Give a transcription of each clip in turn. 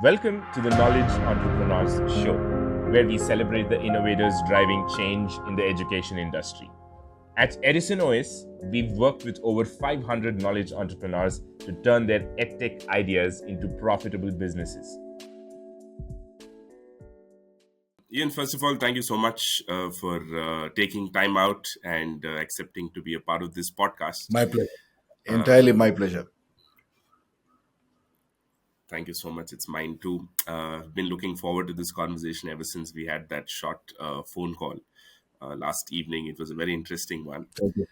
Welcome to the Knowledge Entrepreneurs Show, where we celebrate the innovators driving change in the education industry. At Edison OS, we've worked with over 500 knowledge entrepreneurs to turn their edtech ideas into profitable businesses. Ian, first of all, thank you so much for taking time out and accepting to be a part of this podcast. My pleasure. Entirely my pleasure. Thank you so much. It's mine too. I've been looking forward to this conversation ever since we had that short phone call last evening. It was a very interesting one. Thank you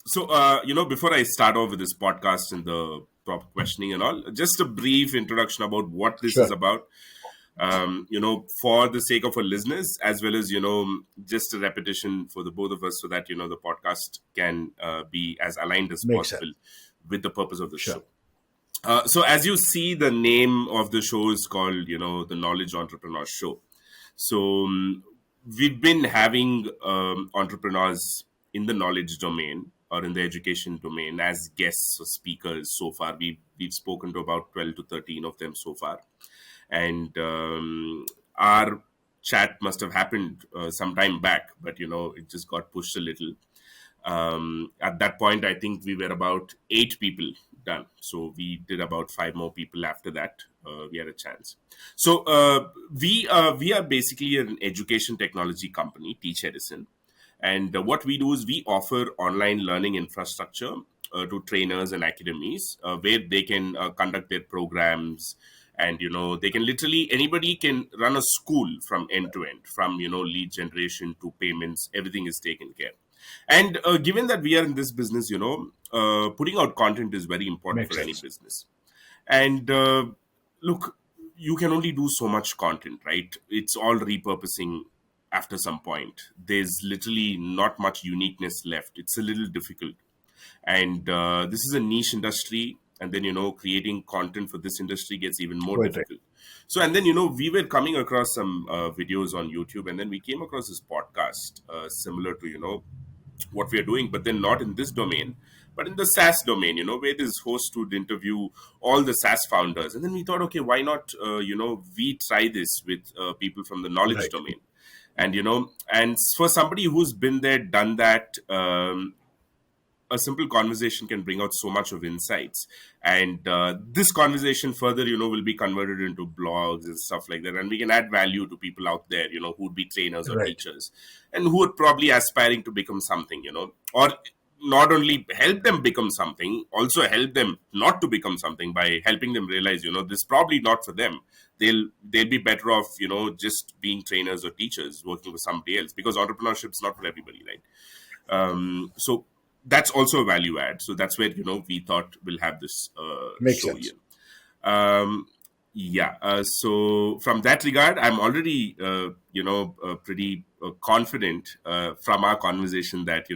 so much. Before I start off with this podcast and the proper questioning and all, just a brief introduction about what this is Sure. about. For the sake of our listeners, as well as, just a repetition for the both of us so that, the podcast can be as aligned as Makes possible with the purpose of the Sure. show. So as you see, the name of the show is called, the Knowledge Entrepreneur Show. So we've been having entrepreneurs in the knowledge domain or in the education domain as guests or speakers so far. We've spoken to about 12 to 13 of them so far. And our chat must have happened some time back, but, it just got pushed a little. At that point, I think we were about 8 people done. So we did about 5 more people after that. We had a chance. So we are basically an education technology company, Teach Edison. And what we do is we offer online learning infrastructure to trainers and academies where they can conduct their programs. And, they can anybody can run a school from end to end, from, lead generation to payments, everything is taken care. And given that we are in this business, putting out content is very important Makes for any sense. business. And look, you can only do so much content, right? It's all repurposing after some point. There's literally not much uniqueness left. It's a little difficult. And this is a niche industry. And then, creating content for this industry gets even more Quite right. difficult. So, and then, we were coming across some videos on YouTube, and then we came across this podcast similar to, what we are doing, but then not in this domain, but in the SaaS domain, where this host would interview all the SaaS founders. And then we thought, okay, why not, we try this with people from the knowledge Right. domain. And, and for somebody who's been there, done that, a simple conversation can bring out so much of insights. And this conversation further, will be converted into blogs and stuff like that. And we can add value to people out there, who would be trainers or Right. teachers and who are probably aspiring to become something, or not only help them become something, also help them not to become something by helping them realize, this is probably not for them. They'll be better off, just being trainers or teachers working for somebody else, because entrepreneurship is not for everybody, right? So that's also a value add. So that's where, we thought we'll have this Makes show sense. here. So from that regard, I'm already, pretty confident from our conversation that,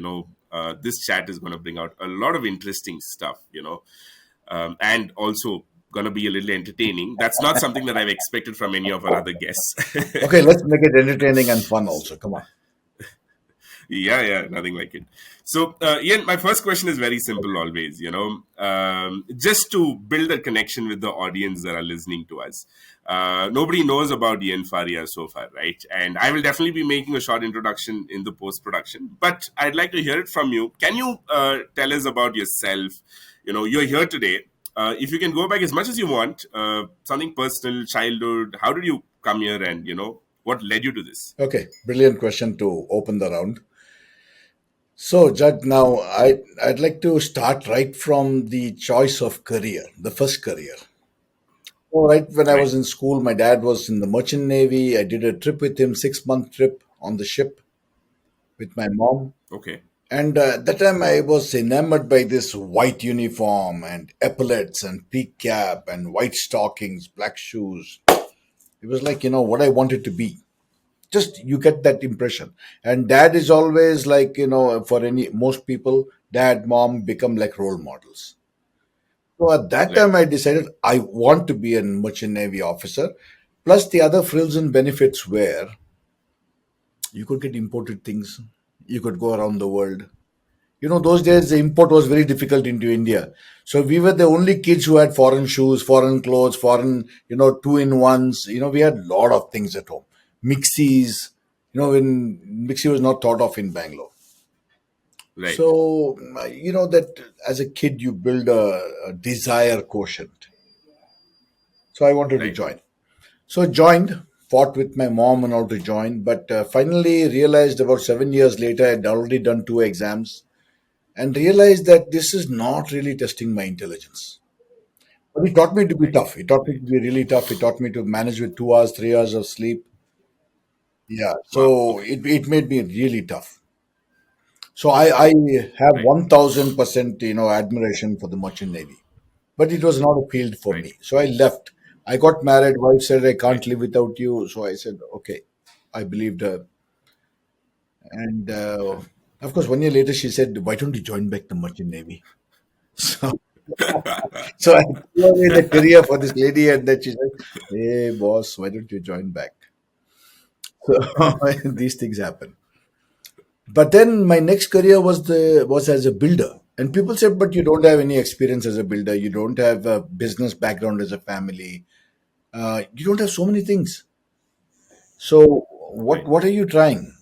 this chat is going to bring out a lot of interesting stuff, and also going to be a little entertaining. That's not something that I've expected from any of our other guests. Okay, let's make it entertaining and fun also. Come on. Yeah, nothing like it. So, Ian, my first question is very simple always, just to build a connection with the audience that are listening to us. Nobody knows about Ian Faria so far, right? And I will definitely be making a short introduction in the post-production, but I'd like to hear it from you. Can you tell us about yourself? You're here today. If you can go back as much as you want, something personal, childhood, how did you come here and, what led you to this? Okay, brilliant question to open the round. So, Judge, now I'd like to start right from the choice of career, the first career. So, right when I was Right. in school, my dad was in the Merchant Navy. I did a trip with him, 6-month trip on the ship with my mom. Okay. And at that time, I was enamored by this white uniform and epaulets and peak cap and white stockings, black shoes. It was like, what I wanted to be. Just you get that impression. And dad is always like, for most people, dad, mom become like role models. So at that Right. time, I decided I want to be a merchant navy officer. Plus, the other frills and benefits were you could get imported things, you could go around the world, Those days the import was very difficult into India. So we were the only kids who had foreign shoes, foreign clothes, foreign, two in ones. We had a lot of things at home. Mixies, when mixie was not thought of in Bangalore. Right. So, that as a kid you build a desire quotient. So I wanted to Right. join. So joined, fought with my mom and all to join, but finally realized about 7 years later I'd already done two exams and realized that this is not really testing my intelligence. But it taught me to be Right. tough. It taught me to Right. be really tough. It taught me to manage with 2 hours, 3 hours of sleep. Yeah. Wow. So Okay. it made me really tough. So I have Right. 1000%, admiration for the merchant navy. But it was not a field for Right. me. So I left. I got married. Wife said I Right. can't live without you. So I said okay. I believed her. And of course, 1 year later, she said, "Why don't you join back the merchant navy?" So, so I threw away the career for this lady, and then she said, "Hey, boss, why don't you join back?" So these things happen. But then my next career was as a builder, and people said, "But you don't have any experience as a builder. You don't have a business background as a family. You don't have so many things. So what Right. what are you trying?"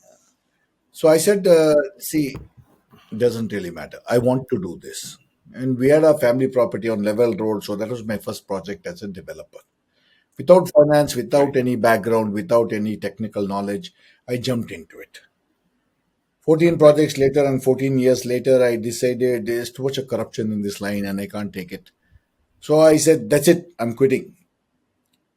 So I said, "See, doesn't really matter. I want to do this." And we had a family property on Level Road, so that was my first project as a developer. Without finance, Right. without any background, without any technical knowledge, I jumped into it. 14 Right. projects later and 14 years later, I decided there's too much of corruption in this line and I can't take it. So I said, that's it, I'm quitting.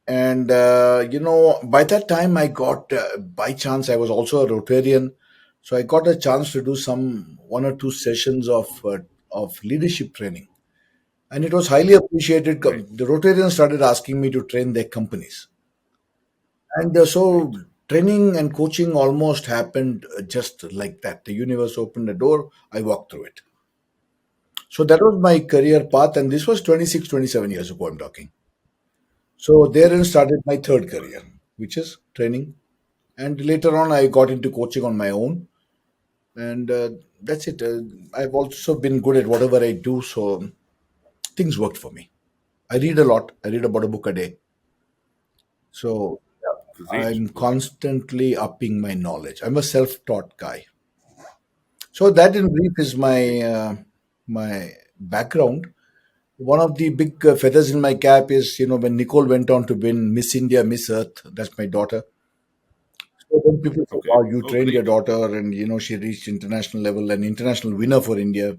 And, by that time, I got, by chance, I was also a Rotarian. So I got a chance to do some one or two sessions of leadership training. And it was highly appreciated. Right. The Rotarians started asking me to train their companies. And Right. so training and coaching almost happened just like that. The universe opened the door, I walked through it. So that was my career path. And this was 26, 27 years ago, I'm talking. So therein started my third Got it. career, which is training. And later on, I got into coaching on my own. And that's it. I've also been good at whatever I do. So things worked for me. I read a lot. I read about a book a day. So yeah, Great. I'm Okay. constantly upping my knowledge. I'm a self-taught guy. So that in brief is my background. One of the big feathers in my cap is when Nicole went on to win Miss India, Miss Earth. That's my daughter. So then people say, Okay. "Wow, you Oh, trained your great. daughter, and she reached international level, an international winner for India."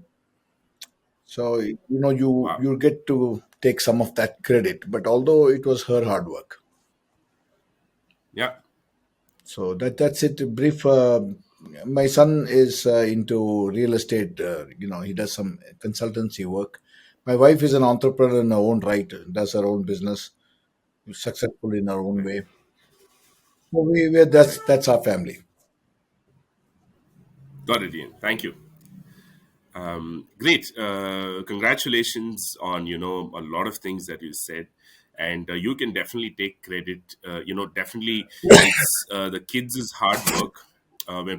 So you Wow. you get to take some of that credit, but although it was her hard work. Yeah. So that's it. Brief. My son is into real estate. He does some consultancy work. My wife is an entrepreneur in her own right, does her own business, successful in her own Right. way. So that's Right. that's our family. Got it, Ian. Thank you. Great. Congratulations on a lot of things that you said, and you can definitely take credit. Definitely it's the kids' hard work.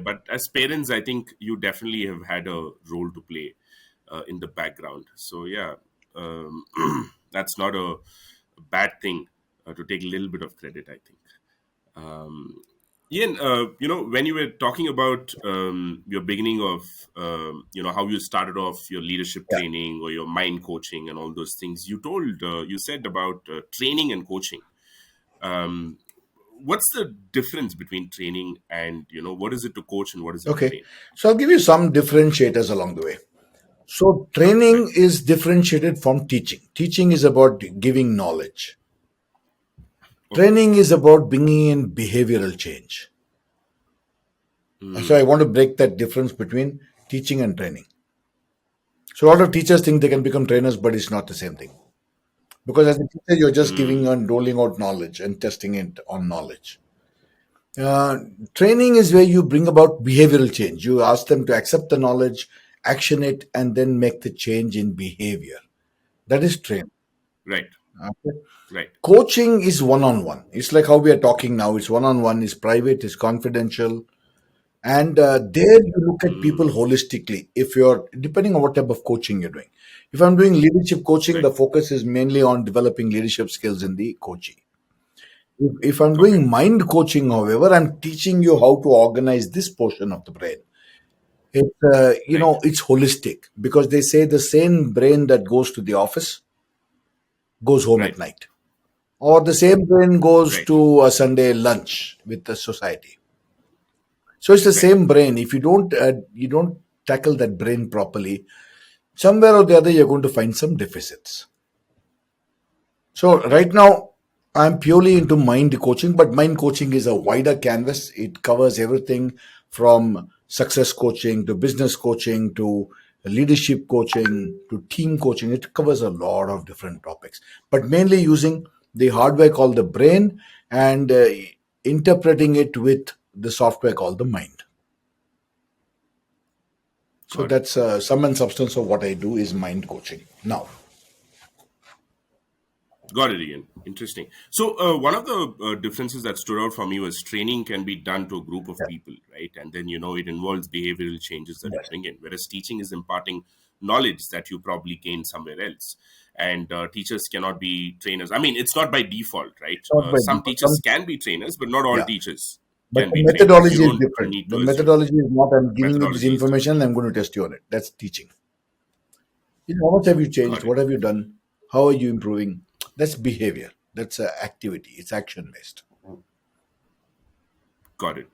But as parents, I think you definitely have had a role to play in the background. So yeah, um, that's not a bad thing to take a little bit of credit, I think. Um, Ian, when you were talking about your beginning of, how you started off your leadership Yeah. training or your mind coaching and all those things, you said about training and coaching. Um, what's the difference between training and, what is it to coach and what is it to Okay. train? So I'll give you some differentiators along the way. So Right. training is differentiated from teaching. Teaching is about giving knowledge. Okay. Training is about bringing in behavioral change. So I Mm, want to break that difference between teaching and training. So a lot of teachers think they can become trainers, but it's not the same thing. Because as a teacher, you're just giving mm, and rolling out knowledge and testing it on knowledge. Uh, Training is where you bring about behavioral change. You ask them to accept the knowledge, action it, and then make the change in behavior. That is training. right. Okay. Right. Coaching is one on one. It's like how we are talking now. It's one on one, it's private, it's confidential. And there you look at people Mm, holistically. If you're depending on what type of coaching you're doing. If I'm doing leadership coaching, right. the focus is mainly on developing leadership skills in the coachee. If I'm Okay. doing mind coaching, however, I'm teaching you how to organize this portion of the brain. It's Right. it's holistic because they say the same brain that goes to the office goes home at Right. night, or the same brain goes Right. to a Sunday lunch with the society. So it's the Right. same brain. If you don't tackle that brain properly, somewhere or the other you're going to find some deficits. So Right. right now, I'm purely into mind coaching, but mind coaching is a wider canvas. It covers everything from success coaching to business coaching to leadership coaching to team coaching. It covers a lot of different topics, but mainly using the hardware called the brain and interpreting it with the software called the mind. So Got it. that's sum and substance of what I do is mind coaching. Now, Got it, Ian. Interesting. So, one of the differences that stood out for me was training can be done to a group of yeah, people, right? And then, it involves behavioral changes that you yes, bring in, whereas teaching is imparting knowledge that you probably gain somewhere else. And teachers cannot be trainers. I mean, it's not by default, right? not by Some default. teachers can be trainers, but not all Yeah. teachers But can the be trainers. You methodology is don't different. need The to assume. methodology is not I'm giving you this Methodology is information different. and I'm going to test you on it. That's teaching. How much have you changed? Got it. What have you done? How are you improving? That's behavior. That's activity. It's action based. Got it.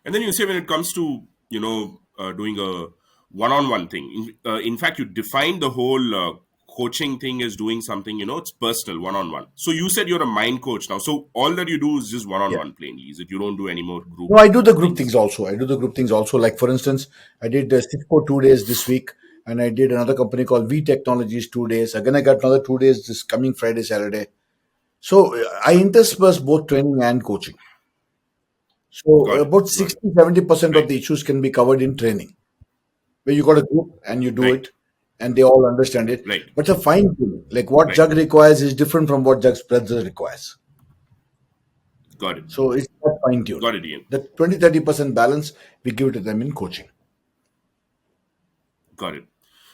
And then you say when it comes to doing a one-on-one thing. In fact, you define the whole coaching thing as doing something. It's personal, one-on-one. So you said you're a mind coach now. So all that you do is just Yeah. one-on-one plainly. Is it you don't do any more group No, I do the group things things? also. I do the group things also. Like for instance, I did Cisco 2 days this week, and I did another company called V Technologies 2 days. Again, I got another 2 days this coming Friday, Saturday. So I intersperse both training and coaching. So Got it. about Got it. 60-70% of Right. the issues can be covered in training, where you got a group and you do Right. it and they all understand it. Right. But a fine tuning, like what Right. Jug requires is different from what Jug's brother requires. Got it. So it's not fine tuned. Got it, Ian. The 20-30% balance we give it to them in coaching. Got it.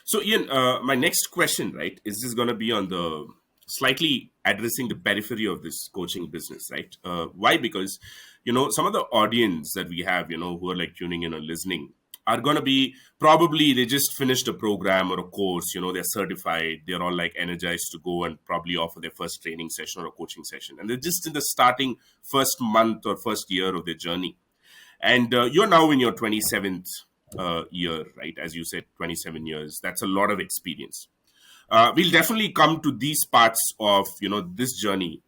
So, Ian, my next question, right, is this going to be on the slightly addressing the periphery of this coaching business, right? Why? Because, some of the audience that we have, who are like tuning in or listening are going to be probably they just finished a program or a course, they're certified, they're all like energized to go and probably offer their first training session or a coaching session. And they're just in the starting first month or first year of their journey, and you're now in your 27th year, right? As you said, 27 years. That's a lot of experience. We'll definitely come to these parts of this journey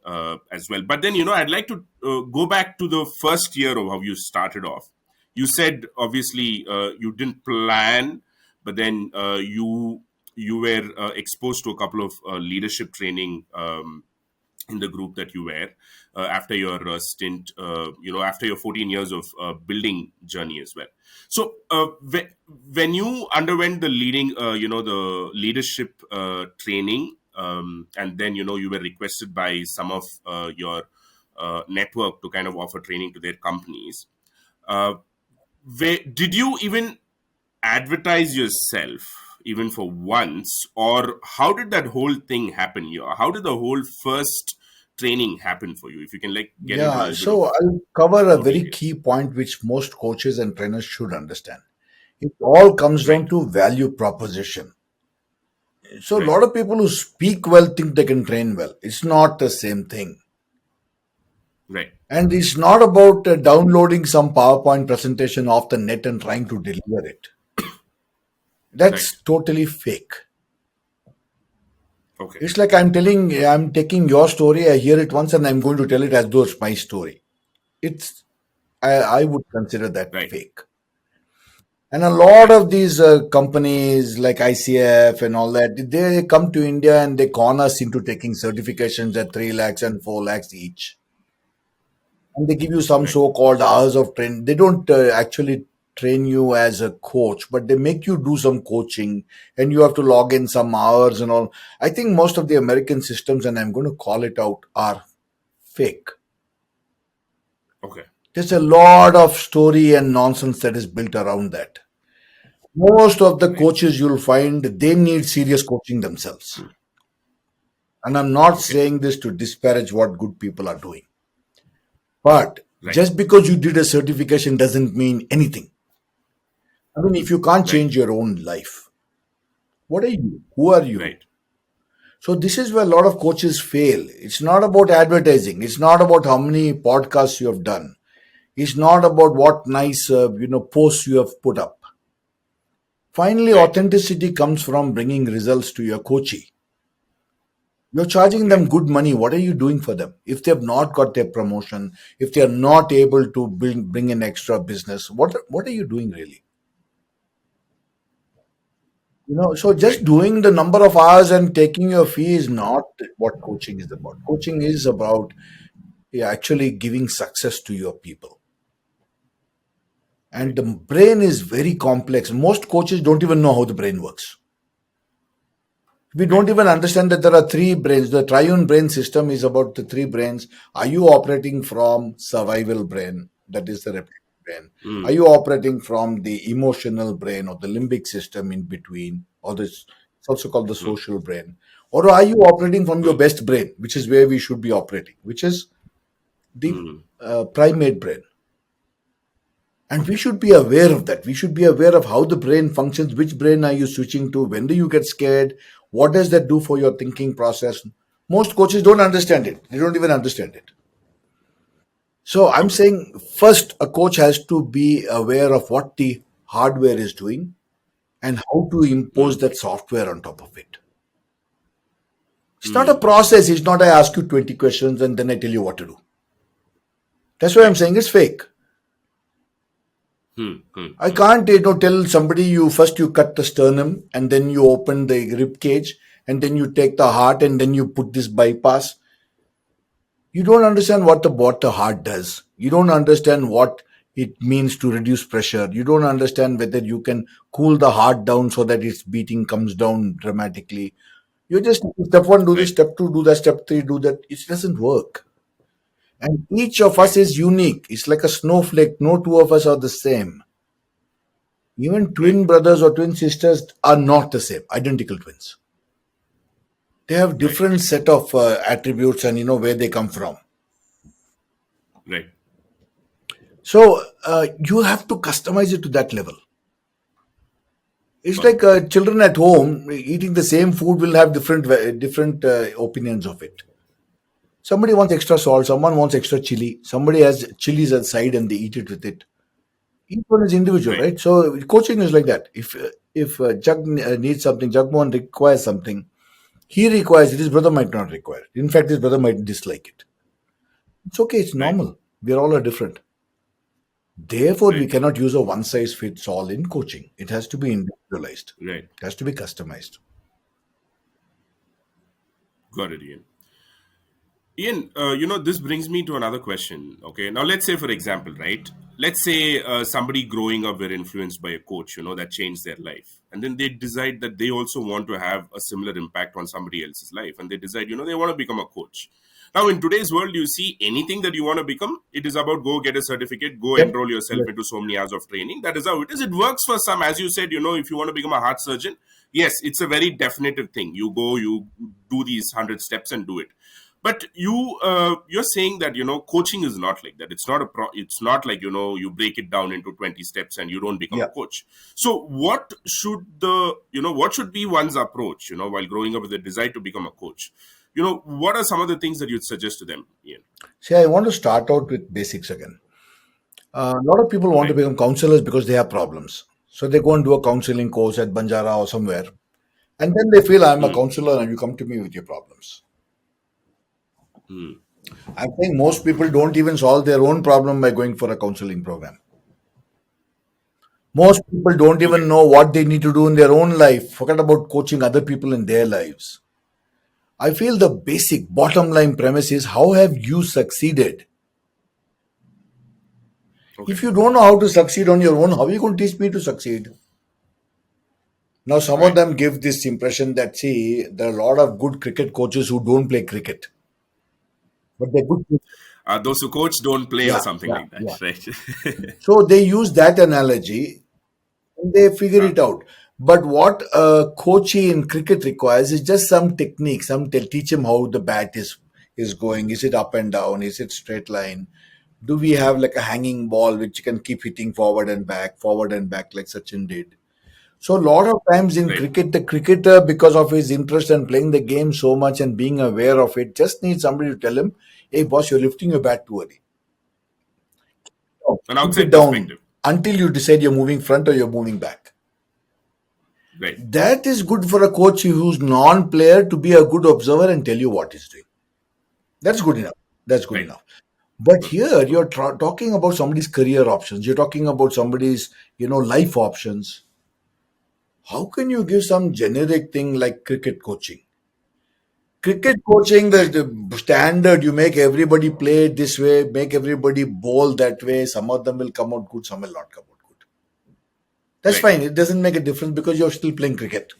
as well. But then I'd like to go back to the first year of how you started off. You said obviously you didn't plan, but then you were exposed to a couple of leadership training in the group that you were after your stint, after your 14 years of building journey as well. So when you underwent the the leadership training, and then you were requested by some of your network to kind of offer training to their companies. Uh, did you even advertise yourself even for once, or how did that whole thing happen here? How did the whole first training happen for you, if you can like get into a Yeah, little bit of so I'll cover a more very detail? key point which most coaches and trainers should understand. It all comes down Right. to value proposition. So a Right. lot of people who speak well think they can train well. It's not the same thing. Right. And it's not about downloading some PowerPoint presentation off the net and trying to deliver it. Right. That's totally fake. Okay. It's like I'm taking your story, I hear it once, and I'm going to tell it as though it's my story. It's, I would consider that Right. fake. And a lot Right. of these companies like ICF and all that, they come to India and they con us into taking certifications at 3 lakhs and 4 lakhs each. And they give you some Right. so-called hours of training. They don't actually train you as a coach, but they make you do some coaching and you have to log in some hours and all. I think most of the American systems, and I'm going to call it out, are fake. Okay. There's a lot of story and nonsense that is built around that. Most of the Right. coaches you'll find they need serious coaching themselves. And I'm not Okay. saying this to disparage what good people are doing. But Right. just because you did a certification doesn't mean anything. I mean, if you can't Right. change your own life, what are you? Who are you? Right. So this is where a lot of coaches fail. It's not about advertising. It's not about how many podcasts you have done. It's not about what nice posts you have put up. Finally, Right. authenticity comes from bringing results to your coachee. You're charging them Right. good money. What are you doing for them? If they have not got their promotion, if they are not able to bring in extra business, what are you doing really? So just Right. doing the number of hours and taking your fee is not what coaching is about. Coaching is about actually giving success to your people. And Right. the brain is very complex. Most coaches don't even know how the brain works. We don't Right. even understand that there are three brains. The triune brain system is about the three brains. Are you operating from survival brain? That is the reptilian brain. Are Mm. you operating from the emotional brain or the limbic system in between? Or this, it's also called the Mm. social brain. Or are you operating from your Mm. best brain, which is where we should be operating, which is the Mm. primate brain? And we Okay. should be aware of that. We should be aware of how the brain functions. Which brain are you switching to? When do you get scared? What does that do for your thinking process? Most coaches don't understand it. They don't even understand it. So I'm Okay. saying first, a coach has to be aware of what the hardware is doing and how to impose Mm. that software on top of it. It's not a Mm. process. It's not I ask you 20 questions and then I tell you what to do. That's why I'm Right. saying it's fake. Mm. Mm. I Mm. can't, tell somebody you first you cut the sternum and then you open the rib cage and then you take the heart and then you put this bypass. You don't understand what the heart does. You don't understand what it means to reduce pressure. You don't understand whether you can cool the heart down so that its beating comes down dramatically. You just step one, do this, Right. step two, do that, step three, do that. It doesn't work. And each of us Right. is unique. It's like a snowflake. No two of us are the same. Even Right. twin brothers or twin sisters are not the same, identical twins. They have Right. different set of attributes and where they come from. Right. So you have to customize it to that level. It's like Perfect. children at home eating the same food will have different opinions of it. Somebody wants extra salt, someone wants extra chili, somebody has chilies aside and they eat it with it. Each one is individual, Right. right? So coaching is like that. If needs something, Jagmohan requires something. He requires it, his brother might not require it. In fact, his brother might dislike it. It's okay, it's Right. normal. We're all are different. Therefore, we Right. cannot use a one size fits all in coaching. It has to be individualized, Right. it has to be customized. Got it, Ian. Ian, this brings me to another question. Okay, now let's say, for example, right? Let's say somebody growing up were influenced by a coach, that changed their life, and then they decide that they also want to have a similar impact on somebody else's life, and they decide, they want to become a coach. Now, in today's world, you see anything that you want to become, it is about go get a certificate, go Yep. enroll yourself Yes. into so many hours of training. That is how it is. It works for some, as you said, if you want to become a heart surgeon, yes, it's a very definitive thing. You go, you do these 100 steps and do it. But you're saying that coaching is not like that. It's not it's not like you break it down into 20 steps and you don't become a Yeah. coach. So what should be one's approach while growing up with a desire to become a coach? What are some of the things that you'd suggest to them, Ian? See, I want to start out with basics again. A lot of people want to Right. become counselors because they have problems. So they go and do a counseling course at Banjara or somewhere. And then they feel I'm a Hmm. counselor and you come to me with your problems. Hmm. I think most people don't even solve their own problem by going for a counseling program. Most people don't even Okay. know what they need to do in their own life. Forget about coaching other people in their lives. I feel the basic bottom line premise is how have you succeeded? Okay. If you don't know how to succeed on your own, how are you going to teach me to succeed? Now, some of Right. them give this impression that, see, there are a lot of good cricket coaches who don't play cricket. but they're good people. Those who coach don't play or Yeah, something yeah, like that, yeah. right? So they use that analogy and they figure uh, it out. But what a coachee in cricket requires is just some technique. Teach him how the bat is going. Is it up and down? Is it straight line? Do we have like a hanging ball which you can keep hitting forward and back like Sachin did? So a lot of times in right. cricket, the cricketer, because of his interest in playing the game so much and being aware of it, just needs somebody to tell him, "Hey, boss, you're lifting your bat too early. Oh, An keep it outside down perspective, until you decide you're moving front or you're moving back." right, That is good for a coach who's non-player to be a good observer and tell you what he's doing. That's good enough. That's good right. enough. But Mm, here mm. you're talking about somebody's career options. You're talking about somebody's, life options. How can you give some generic thing like cricket coaching? Cricket coaching, Right, the standard, you make everybody play it this way, make everybody bowl that way. Some of them will come out good, some will not come out good. That's right, fine. It doesn't make a difference because you're still playing cricket.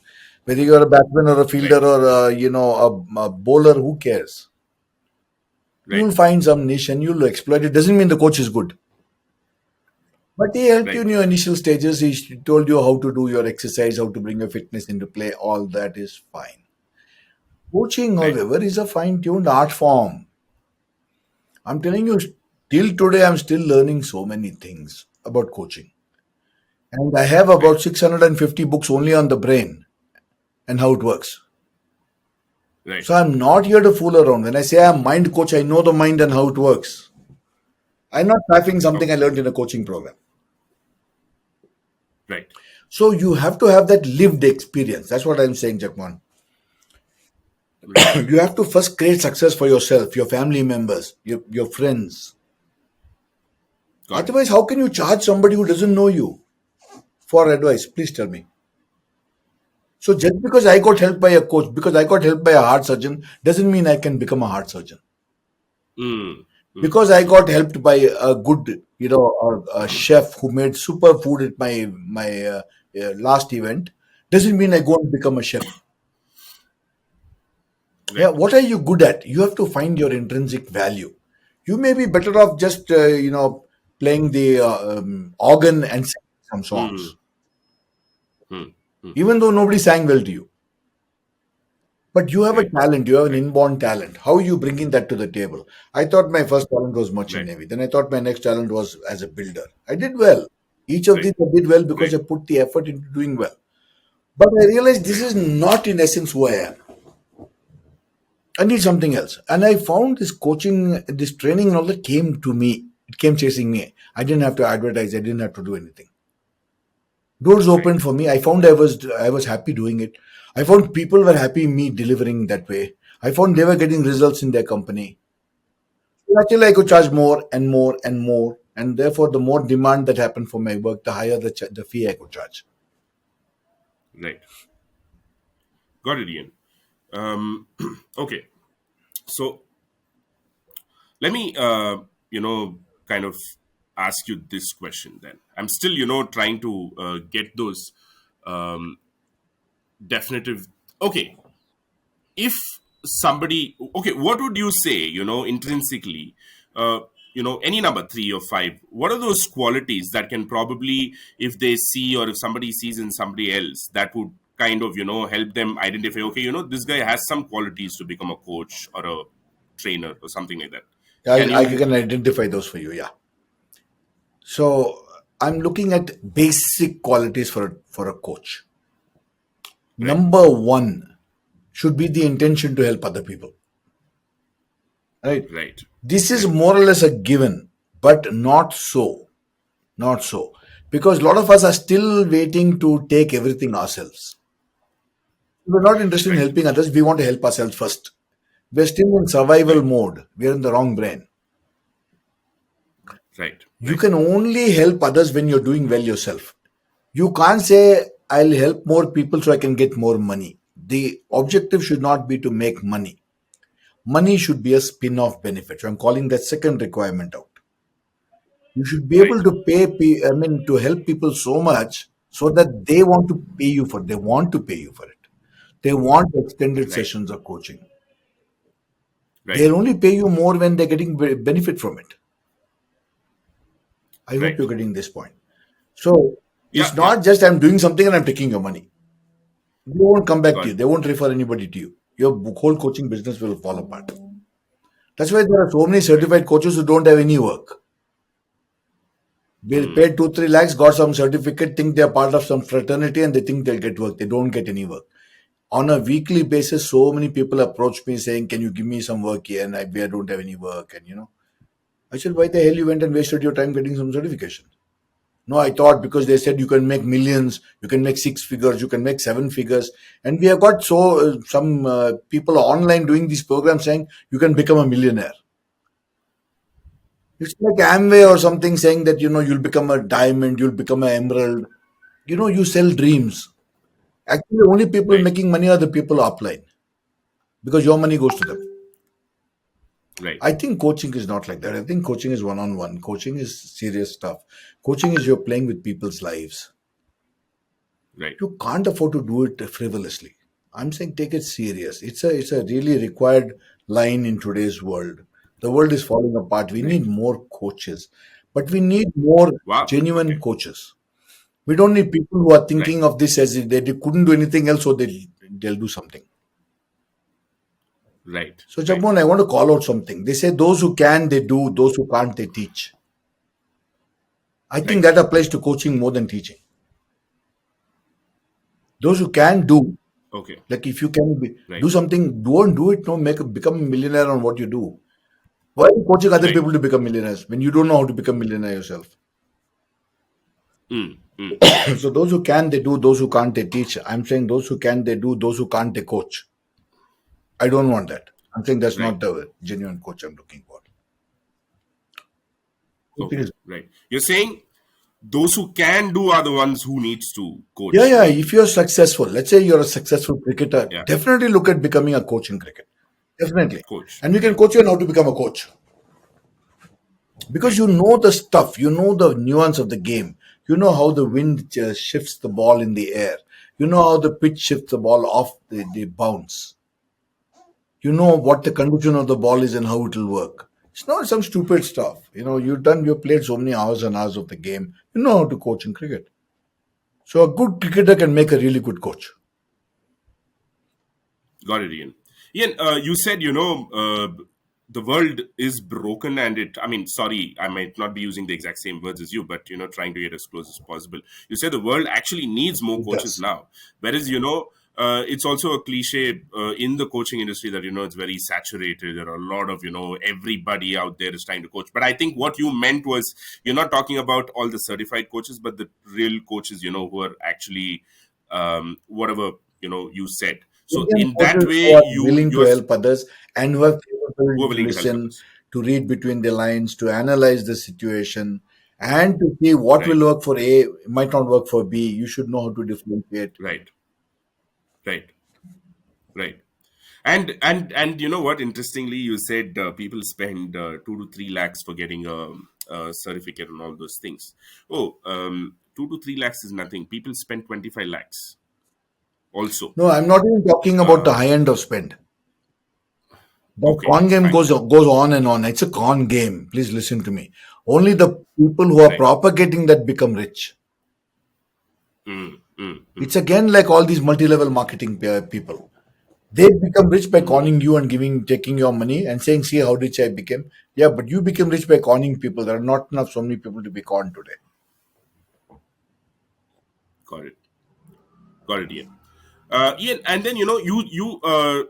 Whether you're a batsman or a right, fielder or a bowler, who cares? right, You'll find some niche and you'll exploit it. Doesn't mean the coach is good, but he helped you right, in your initial stages. He told you how to do your exercise, how to bring your fitness into play. All that is fine. Coaching, right. however, is a fine-tuned art form. I'm telling you, till today, I'm still learning so many things about coaching. And I have Right, about 650 books only on the brain and how it works. right, So I'm not here to fool around. When I say I'm mind coach, I know the mind and how it works. I'm not typing something I okay, learned in a coaching program. right, So you have to have that lived experience. That's what I'm saying, Jagmohan. right. You have to first create success for yourself, your family members, your friends. Got it. Otherwise, how can you charge somebody who doesn't know you for advice? Please tell me. So just because I got helped by a coach, because I got helped by a heart surgeon, doesn't mean I can become a heart surgeon. Mm, mm, Because I mm. got helped by a good, a chef who made super food at my last event, doesn't mean I go and become a chef. Yeah, Right, what are you good at? You have to find your intrinsic value. You may be better off just playing the organ and singing some mm, songs, mm, mm. even though nobody sang well to you. But you have a Right, talent, you have an right, inborn talent. How are you bringing that to the table? I thought my first talent was merchant right, navy. Then I thought my next talent was as a builder. I did well. Each of right, these I did well because right, I put the effort into doing well. But I realized this right, is not in essence who I am. I need something else. And I found this coaching, this training and all that came to me. It came chasing me. I didn't have to advertise. I didn't have to do anything. Doors right, opened for me. I found I was happy doing it. I found people were happy me delivering that way. I found they were getting results in their company. Actually, I could charge more and more and more, and therefore, the more demand that happened for my work, the higher the fee I could charge. right. Got it, Ian. Okay, so let me, kind of ask you this question then. I'm still, trying to get those um, definitive. Okay, if somebody, okay, what would you say, intrinsically, any number, 3 or 5, what are those qualities that can probably, if they see or if somebody sees in somebody else, that would kind of, help them identify, okay, this guy has some qualities to become a coach or a trainer or something like that. Can I you? can identify those for you. Yeah. So I'm looking at basic qualities for a coach. Right, Number one should be the intention to help other people. Right. right, This is right, more or less a given, but not so. Not so. Because a lot of us are still waiting to take everything ourselves. We're not interested in right, helping others. We want to help ourselves first. We're still in survival right, mode. We're in the wrong brain. right, You right, can only help others when you're doing well yourself. You can't say, I'll help more people so I can get more money. The objective should not be to make money. Money should be a spin off benefit. So I'm calling that second requirement out. You should be able right, to to help people so much so that they want to pay you for it. They want to pay you for it. They want extended right, sessions of coaching. Right. They'll only pay you more when they're getting benefit from it. I hope Right. you're getting this point. So Yeah. it's Yeah. not just I'm doing something and I'm taking your money. They won't come back to Got you. it. They won't refer anybody to you. Your whole coaching business will fall apart. That's why there are so many Right. certified coaches who don't have any work. They Mm. paid 2 3 lakhs, got some certificate, think they're part of some fraternity, and they think they'll get work. They don't get any work. On a weekly basis, so many people approach me saying, "Can you give me some work here?" And I don't have any work. And I said, "Why the hell you went and wasted your time getting some certification?" No, I thought because they said you can make millions, you can make six figures, you can make seven figures, and we have got some people online doing these programs saying you can become a millionaire. It's like Amway or something saying that you'll become a diamond, you'll become an emerald. You sell dreams. Actually, only people Right. making money are the people offline because your money goes to them. Right. I think coaching is not like that. I think coaching is one on one. Coaching is serious stuff. Coaching is you're playing with people's lives. Right. You can't afford to do it frivolously. I'm saying take it serious. It's a really required line in today's world. The world is falling apart. We Right. need more coaches, but we need more Wow. genuine Okay. coaches. We don't need people who are Right. thinking of this as if they couldn't do anything else, so they'll do something. Right. So, Right. Jagmohan, I want to call out something. They say those who can, they do, those who can't, they teach. I think Right. that applies to coaching more than teaching. Those who can do, Okay. like if you can do Right. something, don't do it. No, become a millionaire on what you do. Why are you coaching other Right. people to become millionaires when you don't know how to become millionaire yourself? Mm. Mm. So those who can, they do. Those who can't, they teach. I'm saying those who can, they do. Those who can't, they coach. I don't want that. I'm saying that's Right. not the genuine coach I'm looking for. Coaching Okay. is Right. You're saying those who can do are the ones who needs to Yeah, coach, yeah. right? If you're successful, let's say you're a successful cricketer, Yeah. definitely look at becoming a coach in cricket. Definitely. Coach. And we can Right. coach you on how to become a coach because Right. you know the stuff, you know the nuance of the game, you know how the wind shifts the ball in the air, you know how the pitch shifts the ball off the bounce, you know what the condition of the ball is and how it will work. It's not some stupid stuff. You've played so many hours and hours of the game. You know how to coach in cricket. So a good cricketer can make a really good coach. Got it, Ian. Ian, you said, the world is broken and I mean, sorry, I might not be using the exact same words as you, but, trying to get as close as possible. You said the world actually needs more It coaches does. now. Whereas, it's also a cliche in the coaching industry that, it's very saturated. There are a lot of, everybody out there is trying to coach. But I think what you meant was you're not talking about all the certified coaches, but the real coaches, who are actually whatever, you said. So Indian in that coaches way, who are you willing to you're help others and who have who are capability to willing to help listen, others. to read between the lines, to analyze the situation, and to see what Right, will work for A might not work for B. You should know how to differentiate. right, right, right. And you know what? Interestingly, you said people spend 2 to 3 lakhs for getting a certificate and all those things. Oh, 2 to 3 lakhs is nothing. People spend 25 lakhs also. No, I'm not even talking about the Uh, high end of spend. The okay, con game fine. goes on and on. It's a con game. Please listen to me. Only the people who are Right. propagating that become rich. Mm, mm, mm, It's again like all these multi-level marketing people. They become rich by mm. conning you and taking your money and saying, "See how rich I became." Yeah, but you became rich by conning people. There are not enough so many people to be conned today. Got it. Got it, Ian. Ian, and then you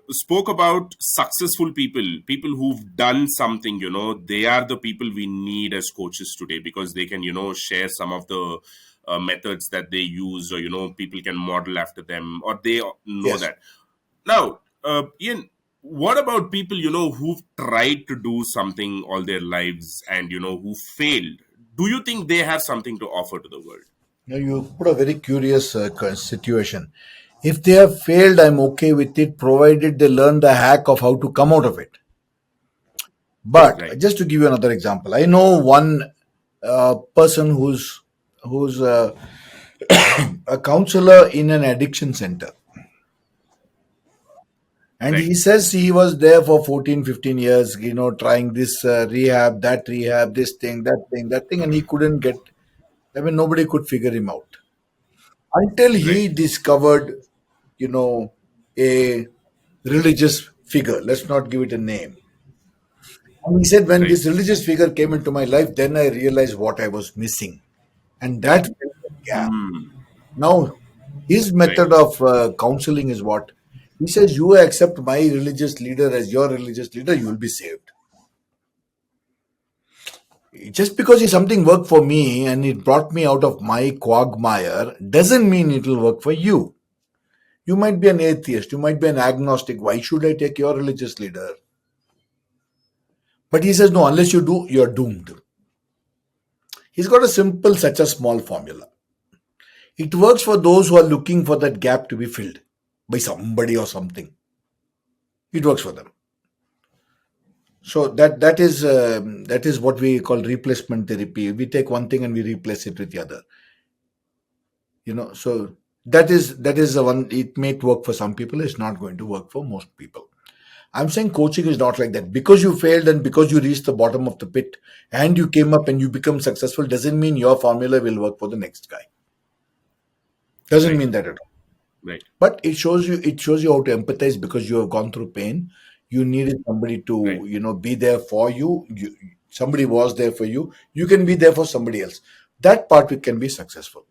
spoke about successful people, people who've done something. They are the people we need as coaches today because they can share some of the methods that they use, or people can model after them, or they know Yes. that. Now, Ian, what about people who've tried to do something all their lives and who failed? Do you think they have something to offer to the world? Now you put a very curious situation. If they have failed, I'm okay with it, provided they learn the hack of how to come out of it. But Right, just to give you another example, I know one person who's a counselor in an addiction center. And Right. he says he was there for 14, 15 years, trying this rehab, this thing, that thing, that thing, and he couldn't get, I mean, nobody could figure him out until he Right. discovered, you know, a religious figure. Let's not give it a name. And he said, when Right. this religious figure came into my life, then I realized what I was missing. And that filled the gap. Hmm. Now, his Right. method of counseling is what? He says, you accept my religious leader as your religious leader, you will be saved. Just because something worked for me and it brought me out of my quagmire doesn't mean it will work for you. You might be an atheist, you might be an agnostic. Why should I take your religious leader? But he says, no, unless you do, you're doomed. He's got a simple, such a small formula. It works for those who are looking for that gap to be filled by somebody or something. It works for them. So that is what we call replacement therapy. We take one thing and we replace it with the other. So that is the one. It may work for some people. It's not going to work for most people. I'm saying coaching is not like that. Because you failed and because you reached the bottom of the pit and you came up and you become successful doesn't mean your formula will work for the next guy. Doesn't Right. mean that at all. Right. But it shows you how to empathize because you have gone through pain. You needed somebody Right. to be there for you. Somebody was there for you. You can be there for somebody else. That part we can be successful.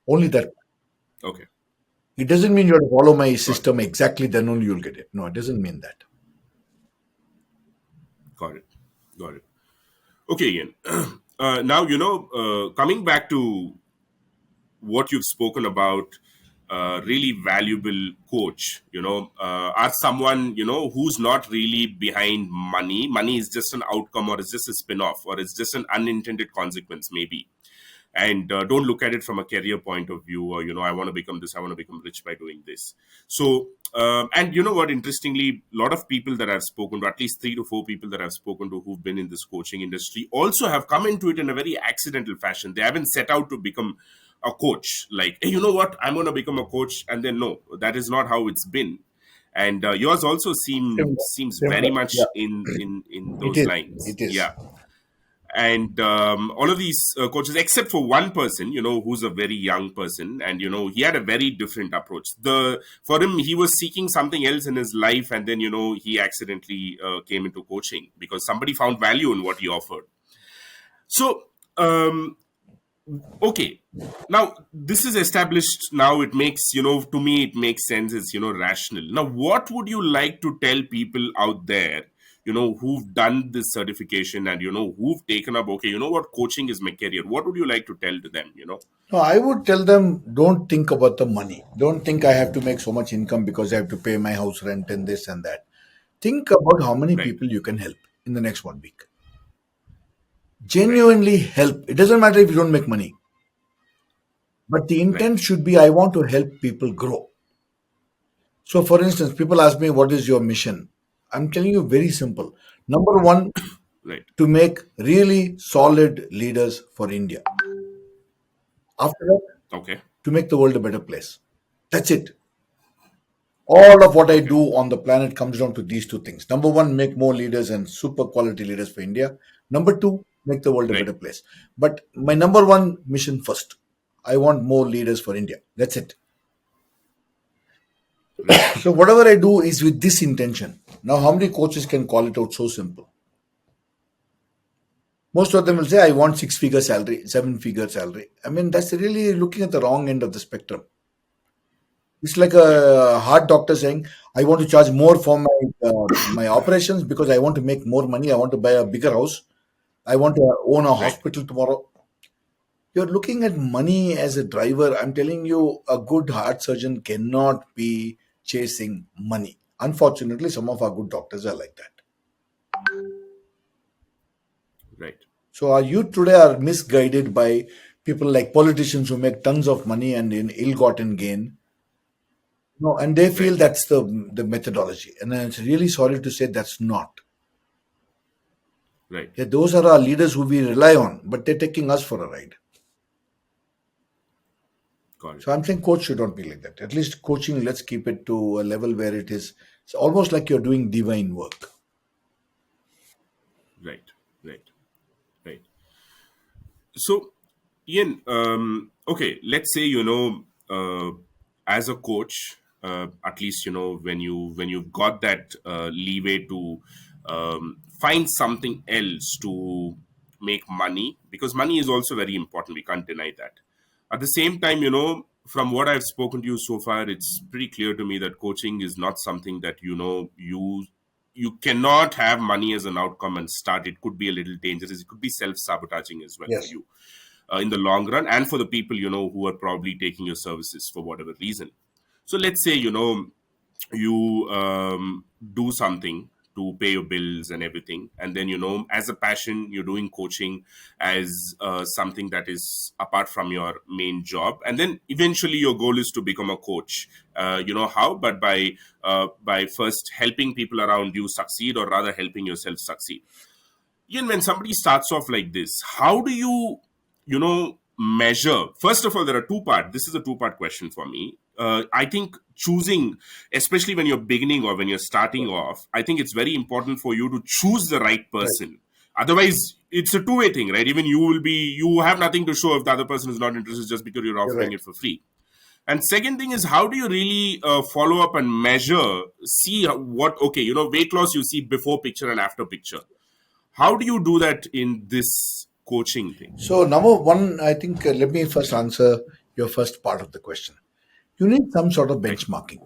Only that. Okay. It doesn't mean you have to follow my Got it. system exactly, then only you'll get it. No, it doesn't mean that. Got it. Got it. Okay, Ian. Now, coming back to what you've spoken about, really valuable coach, are someone, who's not really behind money. Money is just an outcome, or it's just a spin off, or it's just an unintended consequence, maybe. And don't look at it from a career point of view, or I want to become this, I want to become rich by doing this. So and you know what, interestingly, a lot of people that I've spoken to, at least 3 to 4 people that I've spoken to who've been in this coaching industry, also have come into it in a very accidental fashion. They haven't set out to become a coach, like, hey, you know what, I'm going to become a coach, and then no, that is not how it's been. And yours also Similar, seems very similar. much Yeah, in it those is. lines. It is. Yeah. And all of these coaches, except for one person, who's a very young person, and he had a very different approach. The For him, he was seeking something else in his life, and then he accidentally came into coaching because somebody found value in what he offered. So okay, now this is established. Now it makes, to me it makes sense. It's rational. Now, what would you like to tell people out there, who've done this certification, and who've taken up, okay, what, coaching is my career? What would you like to tell to them? No, I would tell them don't think about the money. Don't think I have to make so much income because I have to pay my house rent and this and that. Think about how many Right. people you can help in the next 1 week. Right. Genuinely help. It doesn't matter if you don't make money, but the Right. intent should be I want to help people grow. So, for instance, people ask me, what is your mission? I'm telling you very simple. Number one, Right. to make really solid leaders for India. After that, Okay. to make the world a better place. That's it. All of what I Okay. do on the planet comes down to these two things. Number one, make more leaders and super quality leaders for India. Number two, make the world a Right. better place. But my number one mission first, I want more leaders for India. That's it. Right. So whatever I do is with this intention. Now, how many coaches can call it out so simple? Most of them will Right. say, I want 6 figure salary, 7 figure salary. I mean, that's really looking at the wrong end of the spectrum. It's like Right. a heart doctor saying, "I want to charge more for my operations because I want to make more money. I want to buy a bigger house. I want to own a Right. hospital tomorrow." You're looking at money as a driver. I'm telling you, a good heart surgeon cannot be chasing money. Unfortunately, some of our good doctors are like that. Right. So our youth today are misguided by people like politicians who make tons of money and in ill-gotten gain. No, and they feel Right. that's the methodology. And I'm really sorry to say that's not. Right. Yeah, those are our leaders who we rely on, but they're taking us for a ride. Got it. So I'm saying coach should not be like that. At least coaching, let's keep it to a level where it is It's almost like you're doing divine work. Right. Right. Right. So, Ian, okay, let's say as a coach, at least when you've got that leeway to find something else to make money, because money is also very important. We can't deny that. At the same time, from what I've spoken to you so far, it's pretty clear to me that coaching is not something that you cannot have money as an outcome and start. It could be a little dangerous. It could be self-sabotaging as well for Yes. you in the long run, and for the people who are probably taking your services for whatever reason. So let's say you do something to pay your bills and everything, and then as a passion you're doing coaching as something that is apart from your main job, and then eventually your goal is to become a coach. You know how? But by first helping people around you succeed, or rather helping yourself succeed. Ian, when somebody starts off like this, how do measure? First of all, there are two-part. This is a two-part question for me. I think choosing, especially when you're beginning or when you're starting off, I think it's very important for you to choose the right Right. person. Otherwise, it's a two-way thing, right? Even you have nothing to show if the other person is not interested just because you're You're offering right. it for free. And second thing is, how do you really follow up and measure, see okay, weight loss you see before picture and after picture. How do you do that in this coaching thing? So, number one, I think let me first answer your first part of the question. You need some sort of Right, benchmarking.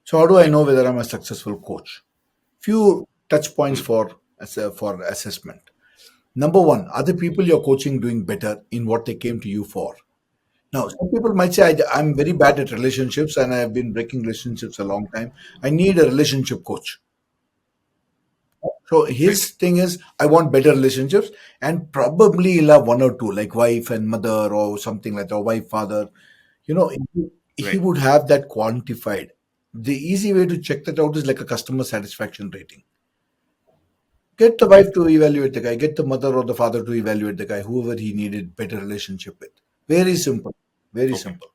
So, how do I right, know whether I'm a successful coach? Few touch points hmm, for assessment. Number one, are the people you're coaching doing better in what they came to you for? Now, some people might say, I'm very bad at relationships and I've been breaking relationships a long time. I need a relationship coach. So right, his thing is, I want better relationships, and probably he'll have one or two, like wife and mother, or something like that, or wife, father. You know, he right, would have that quantified. The easy way to check that out is like a customer satisfaction rating. Get the right. wife to evaluate the guy, get the mother or the father to evaluate the guy, whoever he needed better relationship with. Very simple. Very Okay, simple.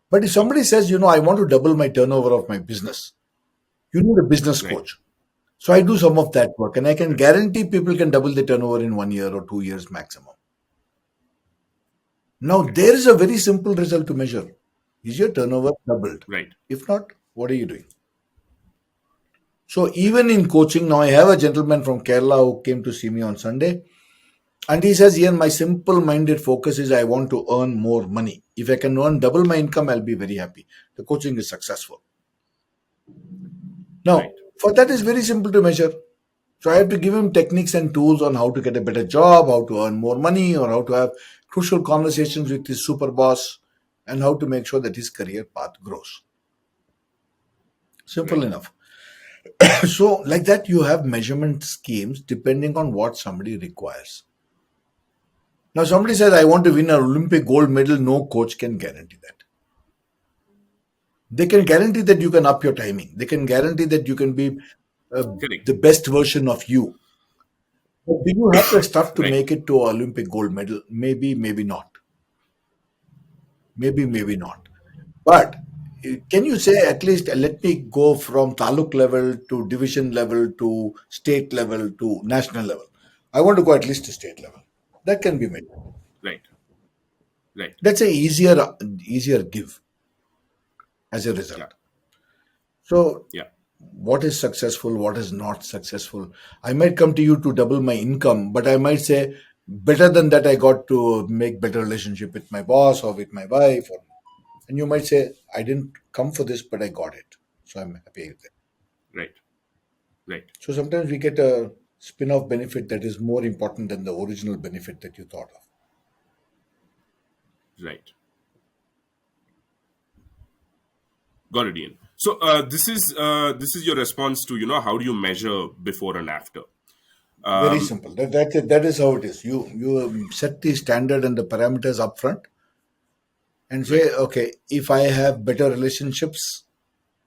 But if somebody says, I want to double my turnover of my business, you need a business right, coach. So I do some of that work, and I can right, guarantee people can double the turnover in 1 year or 2 years maximum. Now, okay, there is a very simple result to measure. Is your turnover doubled? right, If not, what are you doing? So even in coaching, now I have a gentleman from Kerala who came to see me on Sunday, and he says, Ian, my simple-minded focus is I want to earn more money. If I can earn double my income, I'll be very happy. The coaching is successful. right, Now, for that is very simple to measure. So I have to give him techniques and tools on how to get a better job, how to earn more money, or how to have crucial conversations with his super boss, and how to make sure that his career path grows. Simple right, enough. So, like that, you have measurement schemes depending on what somebody requires. Now, somebody right. says, I want to win an Olympic gold medal. No coach can guarantee that. They can guarantee that you can up your timing. They can guarantee that you can be the Correct. best version of you. But do you have the stuff to Right, make it to an Olympic gold medal? Maybe, maybe not. Maybe, maybe not. But can you say at least let me go from taluk level to division level to state level to national level? I want to go at least to state level. That can be made. right, right. That's a easier give as a Yeah, result. So yeah. what is successful, what is not successful? I might come to you to double my income, but I might say better than that I got to make better relationship with my boss or with my wife, and you might say I didn't come for this, but I got it. So I'm happy with it. Right, right, So sometimes we get a spin-off benefit that is more important than the original benefit that you thought of. right. Got it, Ian. So this is your response to how do you measure before and after? Very Um, simple. That is how it is. You set the standard and the parameters up front and right. say, okay, if I have better relationships,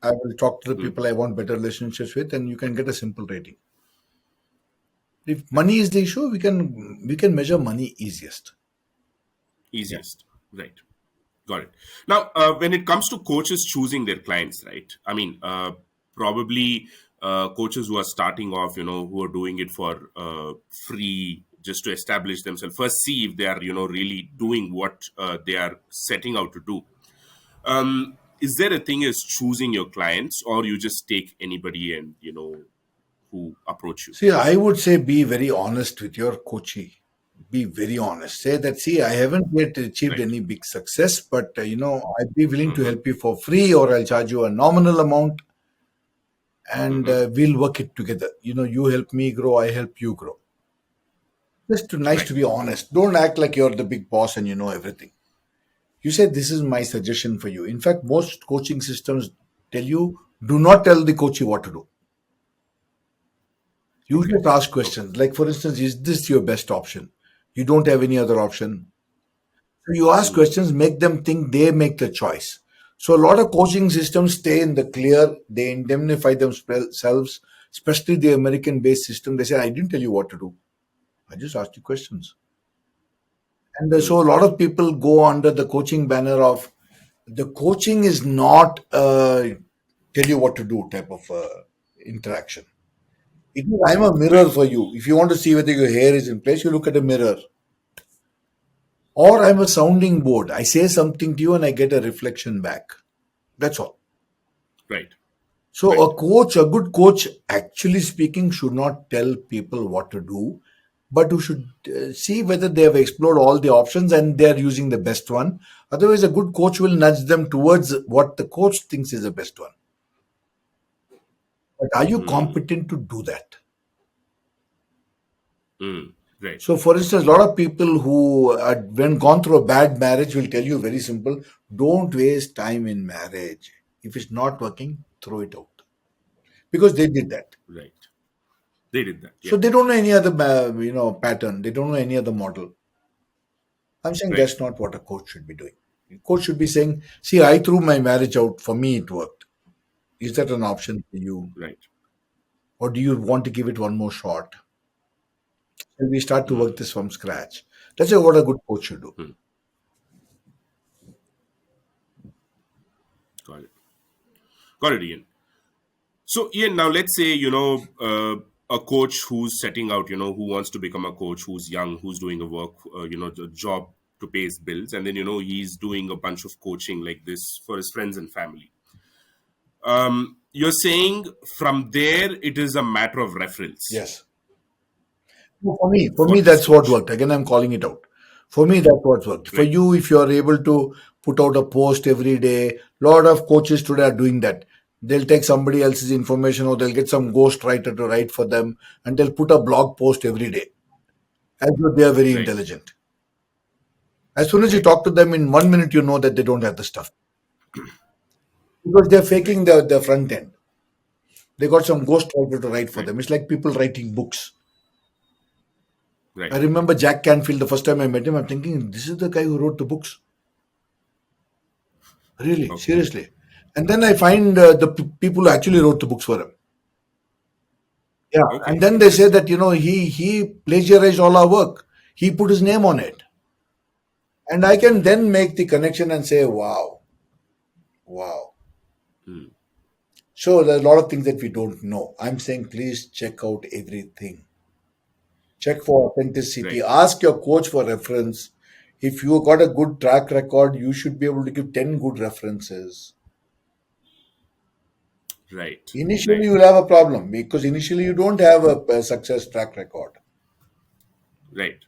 I will talk to the Hmm. people I want better relationships with, and you can get a simple rating. If Right. money is the issue, we can measure money easiest. Yeah. Easiest. Right. Got it. Now, when it comes to coaches choosing their clients, right? I mean, probably coaches who are starting off, who are doing it for free just to establish themselves. First, see if they are, really doing what they are setting out to do. Is there a thing as choosing your clients, or you just take anybody and who approach you? See, I would say be very honest with your coachee. Be very honest. Say that, see, I haven't yet achieved Right. any big success, but I'd be willing to help you for free, or I'll charge you a nominal amount, and Mm-hmm. we'll work it together. You help me grow, I help you grow. Just nice to Right. be honest. Don't act like you're the big boss and you know everything. You say, this is my suggestion for you. In fact, most coaching systems tell you, do not tell the coachee what to do. You Okay. just ask Okay. questions. Like, for instance, is this your best option? You don't have any other option. So you ask Mm. questions, make them think, they make the choice. So a lot of coaching systems stay in the clear, they indemnify themselves, especially the American based system. They say, I didn't tell you what to do. I just asked you questions. And so Mm. a lot of people go under the coaching banner of the coaching is not tell you what to do type of interaction. It is, I'm a mirror Right. for you. If you want to see whether your hair is in place, you look at a mirror. Or I'm a sounding board. I say something to you and I get a reflection back. That's all. Right. So Right. a good coach, actually speaking, should not tell people what to do, but who should see whether they have explored all the options and they are using the best one. Otherwise, a good coach will nudge them towards what the coach thinks is the best one. But are you Mm. competent to do that? Mm. Right. So, for instance, a lot of people who, when gone through a bad marriage, will tell you very simple: don't waste time in marriage. If it's not working, throw it out, because they did that. Right. They did that. So Yeah. they don't know any other, pattern. They don't know any other model. I'm saying Right. that's not what a coach should be doing. A coach should be saying, "See, I threw my marriage out. For me, it worked. Is that an option for you, Right. or do you want to give it one more shot? Shall we start to work Mm. this from scratch?" That's what a good coach should do. Mm. Got it. Got it, Ian. So, Ian, now let's say, a coach who's setting out, who wants to become a coach, who's young, who's doing a work, the job to pay his bills. And then, he's doing a bunch of coaching like this for his friends and family. You're saying from there, it is a matter of reference Yes. No, for for me, this that's what coach. worked. Again, I'm calling it out. For me, that's what worked. For Right. you, if you're able to put out a post every day, a lot of coaches today are doing that. They'll take somebody else's information or they'll get some ghost writer to write for them and they'll put a blog post every day as though they are very Right. intelligent. As soon as you Right. talk to them in 1 minute, you know that they don't have the stuff because they're Right. faking the front end. They got some ghost writer to write for Right. them. It's like people writing books. I Right. remember Jack Canfield, the first time I met him, I'm thinking, this is the guy who wrote the books. Really, Okay. seriously. And then I find the people who actually wrote the books for him. Yeah, and Okay. then they say Interesting. that he plagiarized all our work. He put his name on it, and I can Mm. then make the connection and say, wow, wow. Mm. So there's a lot of things that we don't know. I'm saying please check out everything. Check for authenticity. Right. Ask your coach for reference. If you got a good track record, you should be able to give 10 good references. Right. Initially, Right. you will have a problem because initially you don't have a success track record. Right.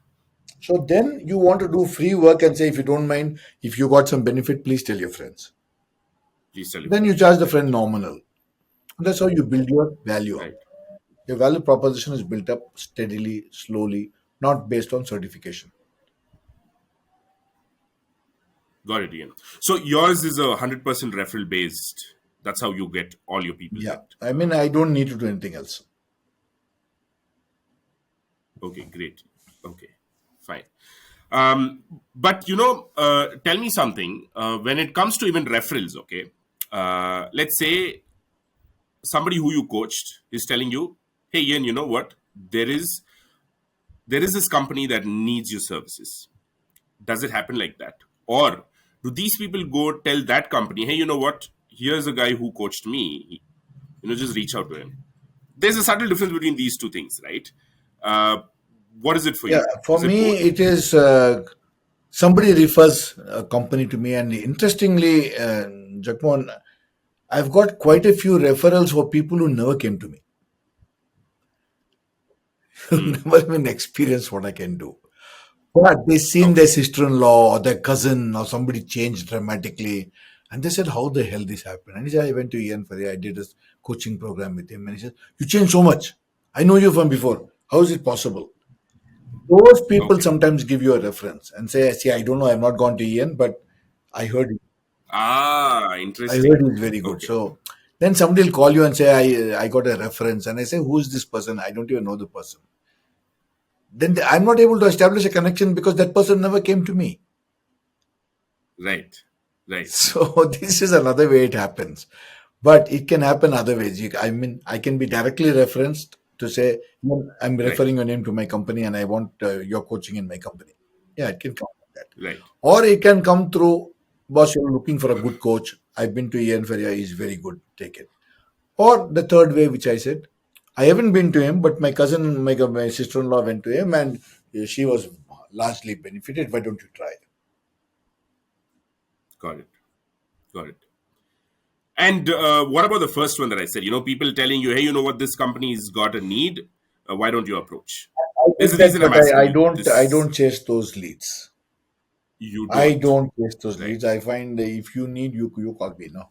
So then you want to do free work and say, if you don't mind, if you got some benefit, please tell your friends. Please tell your Then you friends. charge the Right. friend nominal. That's how you build your value up. Right. Your value proposition is built up steadily, slowly, not based on certification. Got it, Ian. So yours is 100% referral based. That's how you get all your people Yeah. that. I mean, I don't need to do anything else. Okay, great. Okay, fine. But tell me something. When it comes to even referrals, okay, let's say somebody who you coached is telling you, "Hey, Ian, you know what? There is this company that needs your services." Does it happen like that, or do these people go tell that company, "Hey, you know what? Here's a guy who coached me. Just reach out to him. There's a subtle difference between these two things, right? Uh, what is it for Yeah, you? for Is it me, both? it is somebody refers a company to me, and interestingly, Jagmohan, I've got quite a few referrals for people who never came to me, who Hmm. never even experienced what I can do. But they seen their Okay. sister-in-law or their cousin or somebody changed dramatically, and they said, "How the hell this happened?" And he said, "I went to Ian Faria. I did this coaching program with him, and he said, you changed so much. I know you from before. How is it possible?" Those people Okay. sometimes give you a reference and say, "See, I don't know. I've not gone to Ian, but I heard Ah, I heard interesting. he's very good." Okay. So then somebody will call you and say, "I got a reference," and I say, "Who is this person? I don't even know the person." Then I'm not able to establish a connection because that person never came to me. Right. Right. So this is another way it happens, but it can happen other ways. I mean, I can be directly referenced to say, "No, I'm Right. referring your name to my company, and I want your coaching in my company." Yeah, it can come like that, Right. or it can come through. Boss, you're looking for a good coach. I've been to Ian Feria. He's very good. Take it. Or the third way, which I said, I haven't been to him, but my cousin, my sister-in-law went to him, and she was largely benefited. Why don't you try? Got it. Got it. And what about the first one that I said? People telling you, hey, you know what, this company's got a need. Why don't you approach? I There's get a that, reason I'm but asking I you don't. I this. don't chase those leads. You I don't. don't chase those Right. leads. I find if you need, you call me. No,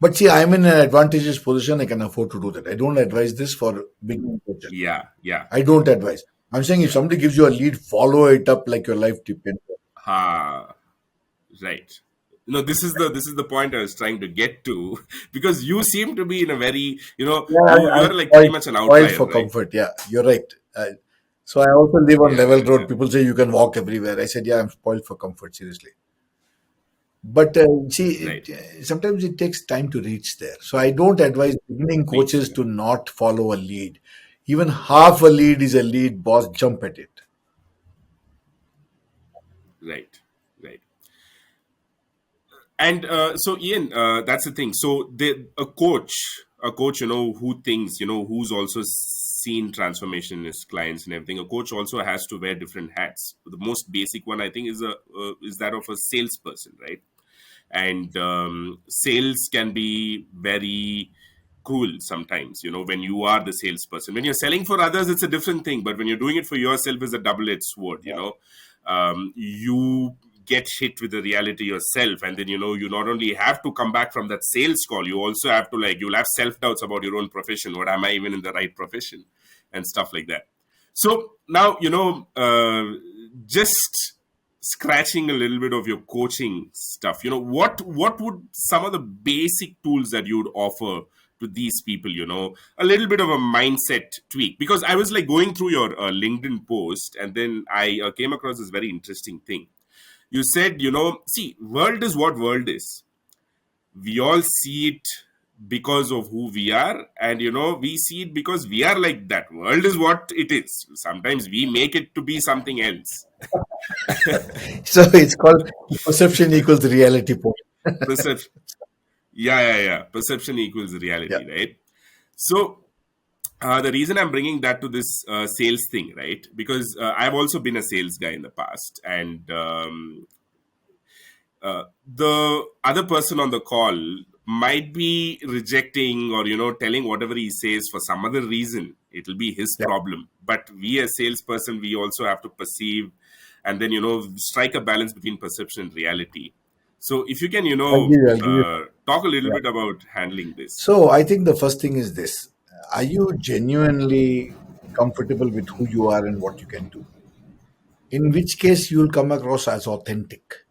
but see, I'm in an advantageous position. I can afford to do that. I don't advise this for beginning coaches. Yeah. Yeah. I don't advise. I'm saying if Yeah. somebody gives you a lead, follow it up like your life depends. Ha. Right. This is the point I was trying to get to because you seem to be in a very Yeah, you're I'm like pretty spoiled, much an spoiled outlier, for right? comfort. Yeah, you're right. So I also live on Yeah. level Yeah. Yeah. road. People say you can walk everywhere. I said, yeah, I'm spoiled for comfort. Seriously. But see, Right. sometimes it takes time to reach there. So I don't advise beginning Makes coaches sense. to not follow a lead. Even half a lead is a lead. Boss, jump at it. Right. Right. And so, Ian, that's the thing. So, a coach, who thinks, who's also seen transformation in his clients and everything. A coach also has to wear different hats. The most basic one, I think, is that of a salesperson, right? And sales can be very cruel sometimes. When you are the salesperson, when you're selling for others, it's a different thing. But when you're doing it for yourself, it's a double-edged sword. You get hit with the reality yourself, and then you not only have to come back from that sales call, you also have to, like, you'll have self-doubts about your own profession. What am I even in the right profession, and stuff like that. So now, just scratching a little bit of your coaching stuff. What would some of the basic tools that you would offer to these people? A little bit of a mindset tweak, because I was like going through your LinkedIn post, and then I came across this very interesting thing. You said, see, world is what world is. We all see it because of who we are, and we see it because we are like that. World is what it is. Sometimes we make it to be something else. So it's called perception equals reality point. Perception. Yeah, yeah, yeah. Perception equals Yeah. reality, right? So the reason I'm bringing that to this sales thing, right? Because I've also been a sales guy in the past, and the other person on the call might be rejecting, or telling whatever he says for some other reason. It'll be his Yeah. problem. But we as salesperson, we also have to perceive, and then strike a balance between perception and reality. So if you can I'll give you. talk a little Yeah. bit about handling this. So I think the first thing is this: are you genuinely comfortable with who you are and what you can do? In which case, you'll come across as authentic.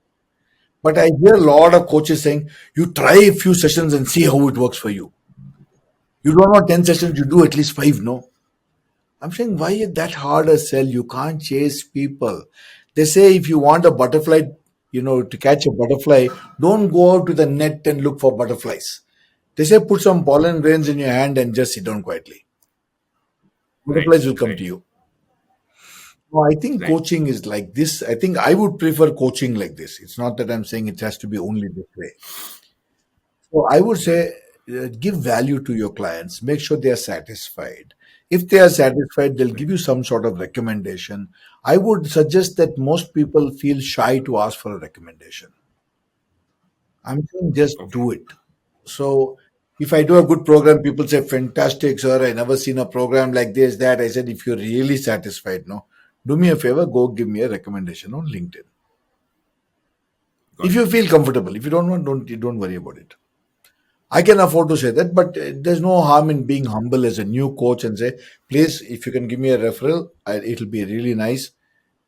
But I hear a lot of coaches saying, you try a few sessions and see how it works for you. You don't want 10 sessions, you do at least five, no? I'm saying, why is that hard a sell? You can't chase people. They say if you want a butterfly, to catch a butterfly, don't go out to the net and look for butterflies. They say put some pollen grains in your hand and just sit down quietly. Right, Butterflies will come to right, you. No, I think right, coaching is like this. I think I would prefer coaching like this. It's not that I'm saying it has to be only this way. So I would right, say give value to your clients. Make sure they are satisfied. If they are satisfied, they'll Right. give you some sort of recommendation. I would suggest that most people feel shy to ask for a recommendation. I'm saying just Okay. do it. So if I do a good program, people say, fantastic, sir. I never seen a program like this, that. I said, if you're really satisfied, no, do me a favor, go give me a recommendation on LinkedIn. Got If it. you feel comfortable, if you don't want, don't worry about it. I can afford to say that, but there's no harm in being humble as a new coach and say, please, if you can give me a referral, it'll be really nice.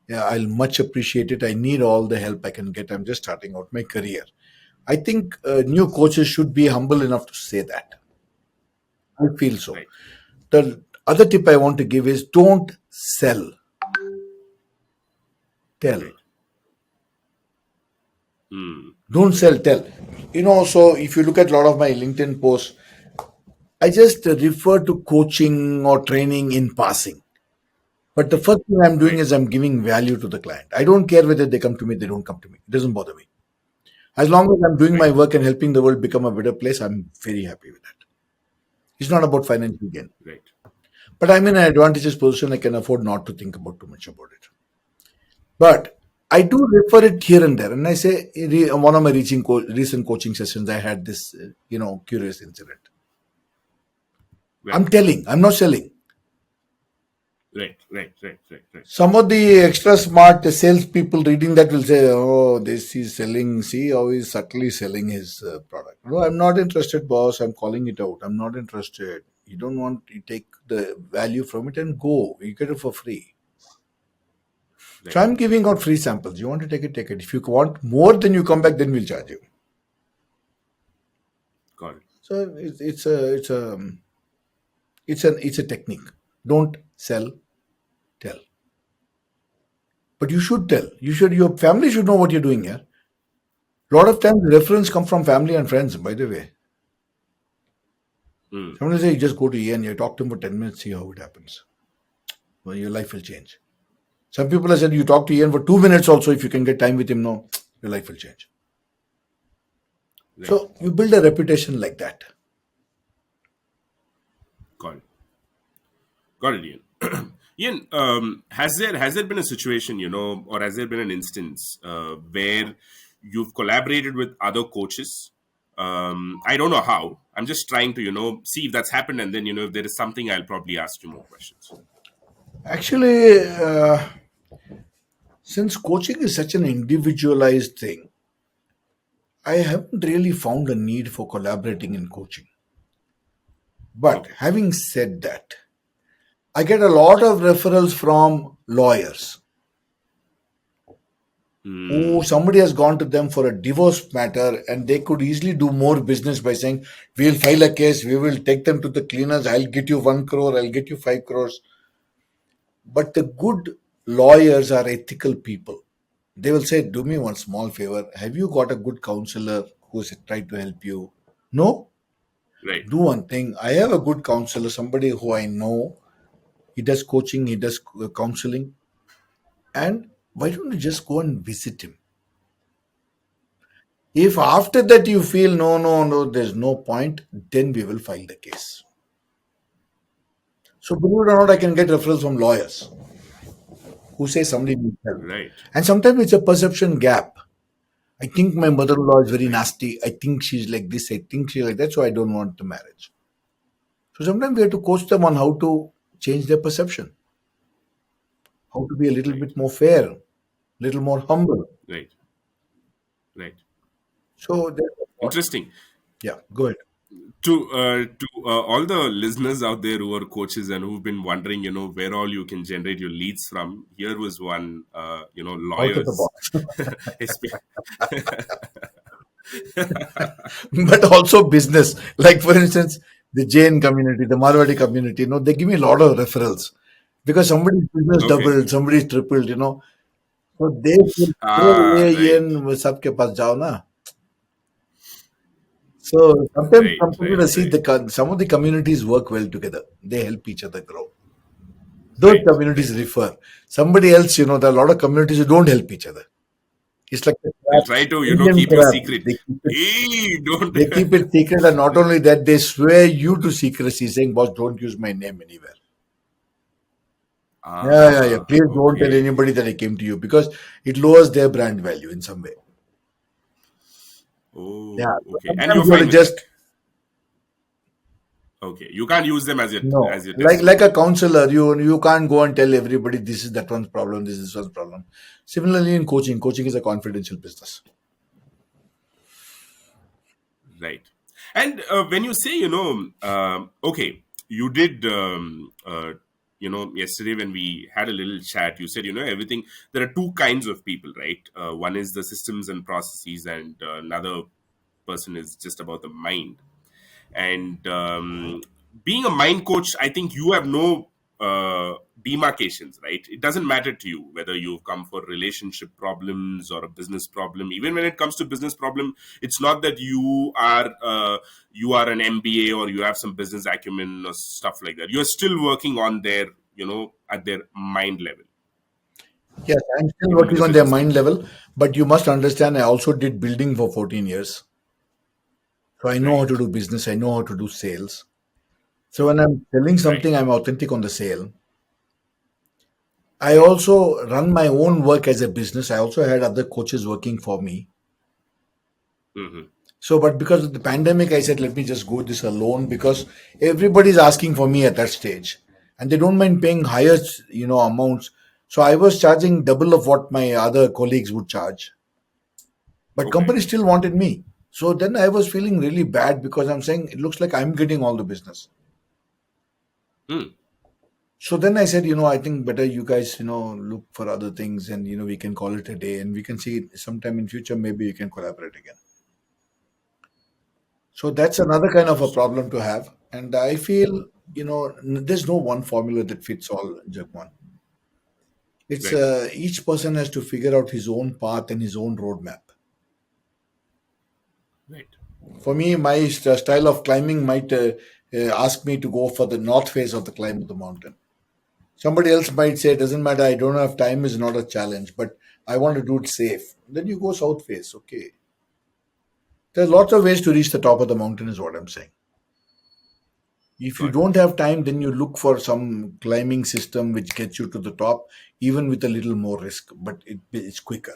Yeah, I'll much appreciate it. I need all the help I can get. I'm just starting out my career. I think new coaches should be humble enough to say that. I feel so. Right. The other tip I want to give is don't sell, tell. Right. Hmm. Don't sell, tell. So if you look at a lot of my LinkedIn posts, I just refer to coaching or training in passing. But the first thing I'm doing Right. is I'm giving value to the client. I don't care whether they come to me, they don't come to me. It doesn't bother me. As long as I'm doing Right. my work and helping the world become a better place, I'm very happy with that. It's not about financial gain. Right. But I'm in an advantageous position. I can afford not to think about too much about it. But I do refer it here and there. And I say, one of my recent coaching sessions, I had this, curious incident. Right. I'm telling, I'm not selling. Right. Right. Right. Right. Right. Some of the extra smart salespeople reading that will say, "Oh, this is selling. See how he's subtly selling his product." No, I'm not interested, boss. I'm calling it out. I'm not interested. You don't want you take the value from it and go. You get it for free. So Right. I'm giving out free samples. You want to take it, take it. If you want more, then you come back. Then we'll charge you. Got it. So it's a technique. Don't sell, tell. But you should tell. Your family should know what you're doing here. A lot of times reference come from family and friends, by the way. Hmm. Somebody say you just go to Ian, you talk to him for 10 minutes, see how it happens. Well, your life will change. Some people have said you talk to Ian for 2 minutes also, if you can get time with him, no, your life will change. Right. So you build a reputation like that. Got it. Got it, Ian. Ian, has there been a situation, or has there been an instance where you've collaborated with other coaches? I don't know how. I'm just trying to, see if that's happened, and then, if there is something, I'll probably ask you more questions. Actually, since coaching is such an individualized thing, I haven't really found a need for collaborating in coaching. But Okay. having said that, I get a lot of referrals from lawyers. Oh, Hmm. somebody has gone to them for a divorce matter and they could easily do more business by saying, we'll file a case, we will take them to the cleaners, I'll get you 1 crore, I'll get you 5 crores. But the good lawyers are ethical people. They will say, do me one small favor. Have you got a good counselor who's tried to help you? No? Right. Do one thing. I have a good counselor, somebody who I know. He does coaching, he does counseling. And why don't you just go and visit him? If after that you feel no, no, no, there's no point, then we will file the case. So believe it or not, I can get referrals from lawyers who say somebody needs help. Right. And sometimes it's a perception gap. I think my mother-in-law is very Right. nasty. I think she's like this. I think she's like that. So I don't want the marriage. So sometimes we have to coach them on how to change their perception, how to be a little Right. bit more fair, little more humble. Right. Right. So therefore, Interesting. yeah, go ahead. To all the listeners out there who are coaches and who've been wondering, where all you can generate your leads from, here was one, Out of the lawyers. box. Espe- But also business. Like for instance, the Jain community, the Marwadi community, they give me a lot of referrals because somebody's business Okay. doubled, somebody's tripled, So they will say, Ah, "Hey, right. Ian, सबके पास जाओ ना." So sometimes Right. some Right. people see Right. some of the communities work well together. They help each other grow. Those Right. communities Right. refer. Somebody else, there are a lot of communities who don't help each other. It's like a They'll crab, try to, Indian keep your crab. secret. They keep it, Don't. they keep it secret, and not only that, they swear you to secrecy, saying, "Boss, don't use my name anywhere." Yeah, yeah, yeah. Please don't tell Okay. anybody that I came to you because it lowers their brand value in some way. Yeah. Oh, So okay. And sometimes you're you have to fine with that. just Okay. You can't use them as no, your like testimony. a counselor, you can't go and tell everybody this is that one's problem, this is one's problem. Similarly, in coaching, coaching is a confidential business. Right. And when you say, okay, you did, yesterday when we had a little chat, you said, everything, there are two kinds of people, right? One is the systems and processes, and another person is just about the mind. And being a mind coach, I think you have no demarcations, right? It doesn't matter to you whether you've come for relationship problems or a business problem. Even when it comes to business problem, it's not that you are an MBA or you have some business acumen or stuff like that. You're still working on their, at their mind level, Yes, I'm still even in working the on their business mind level. level, but you must understand I also did building for 14 years. So I know how to Right. do business, I know how to do sales. So when I'm selling Right. something, I'm authentic on the sale. I Right. also run my own work as a business. I also had other coaches working for me. Hmm. So, but because of the pandemic, I said, let me just go this alone because everybody's asking for me at that stage and they don't mind paying higher, amounts. So I was charging double of what my other colleagues would charge, but Okay. company still wanted me. So then I was feeling really bad because I'm saying it looks like I'm getting all the business. Hmm. So then I said, I think better you guys, look for other things and, we can call it a day and we can see sometime in future, maybe we can collaborate again. So that's another kind of a Understood. problem to have. And I feel, there's no one formula that fits all, Jagmohan. It's Right. each person has to figure out his own path and his own roadmap. Right. For me, my style of climbing might ask me to go for the north face of the climb of the mountain. Somebody else might say, it doesn't matter, I don't have time is not a challenge, but I want to do it safe. Then you go south face, okay. There's lots of ways to reach the top of the mountain, is what I'm saying. If you Got it. don't have time, then you look for some climbing system which gets you to the top, even with a little more risk, but it's quicker.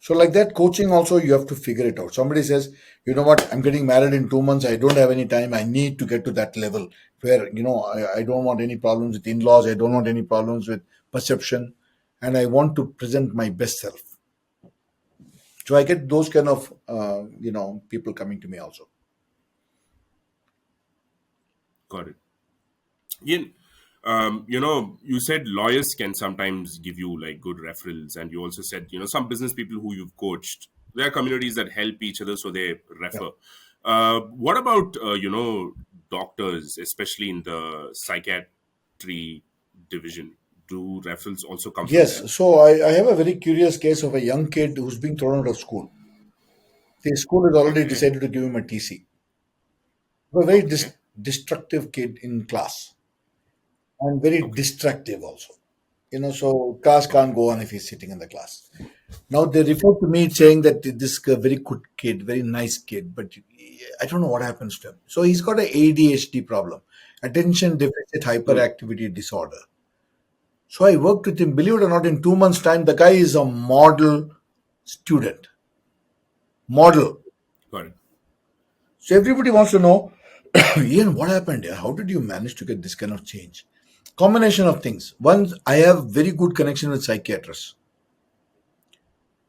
So, like that, coaching also, you have to figure it out. Somebody says, you know what, I'm getting married in 2 months, I don't have any time, I need to get to that level where, I don't want any problems with in laws, I don't want any problems with perception, and I want to present my best self. So, I get those kind of, people coming to me also. Got it. Ian, you said lawyers can sometimes give you like good referrals, and you also said, some business people who you've coached, there are communities that help each other, so they Yeah. refer. What about, doctors, especially in the psychiatry division? Do referrals also come from there? Yes, so I have a very curious case of a young kid who's being thrown out of school. The school has already Okay. decided to give him a TC. A very Okay. destructive kid in class and very Okay. distractive also. So class can't Okay. go on if he's sitting in the class. Now they refer to me saying that this very good kid, very nice kid, but I don't know what happens to him. So he's got a ADHD problem, attention deficit Hmm. hyperactivity disorder. So I worked with him. Believe it or not, in 2 months' time, the guy is a model student. Model. Got it. So everybody wants to know, Ian, what happened here? How did you manage to get this kind of change? Combination of things. One, I have very good connection with psychiatrists,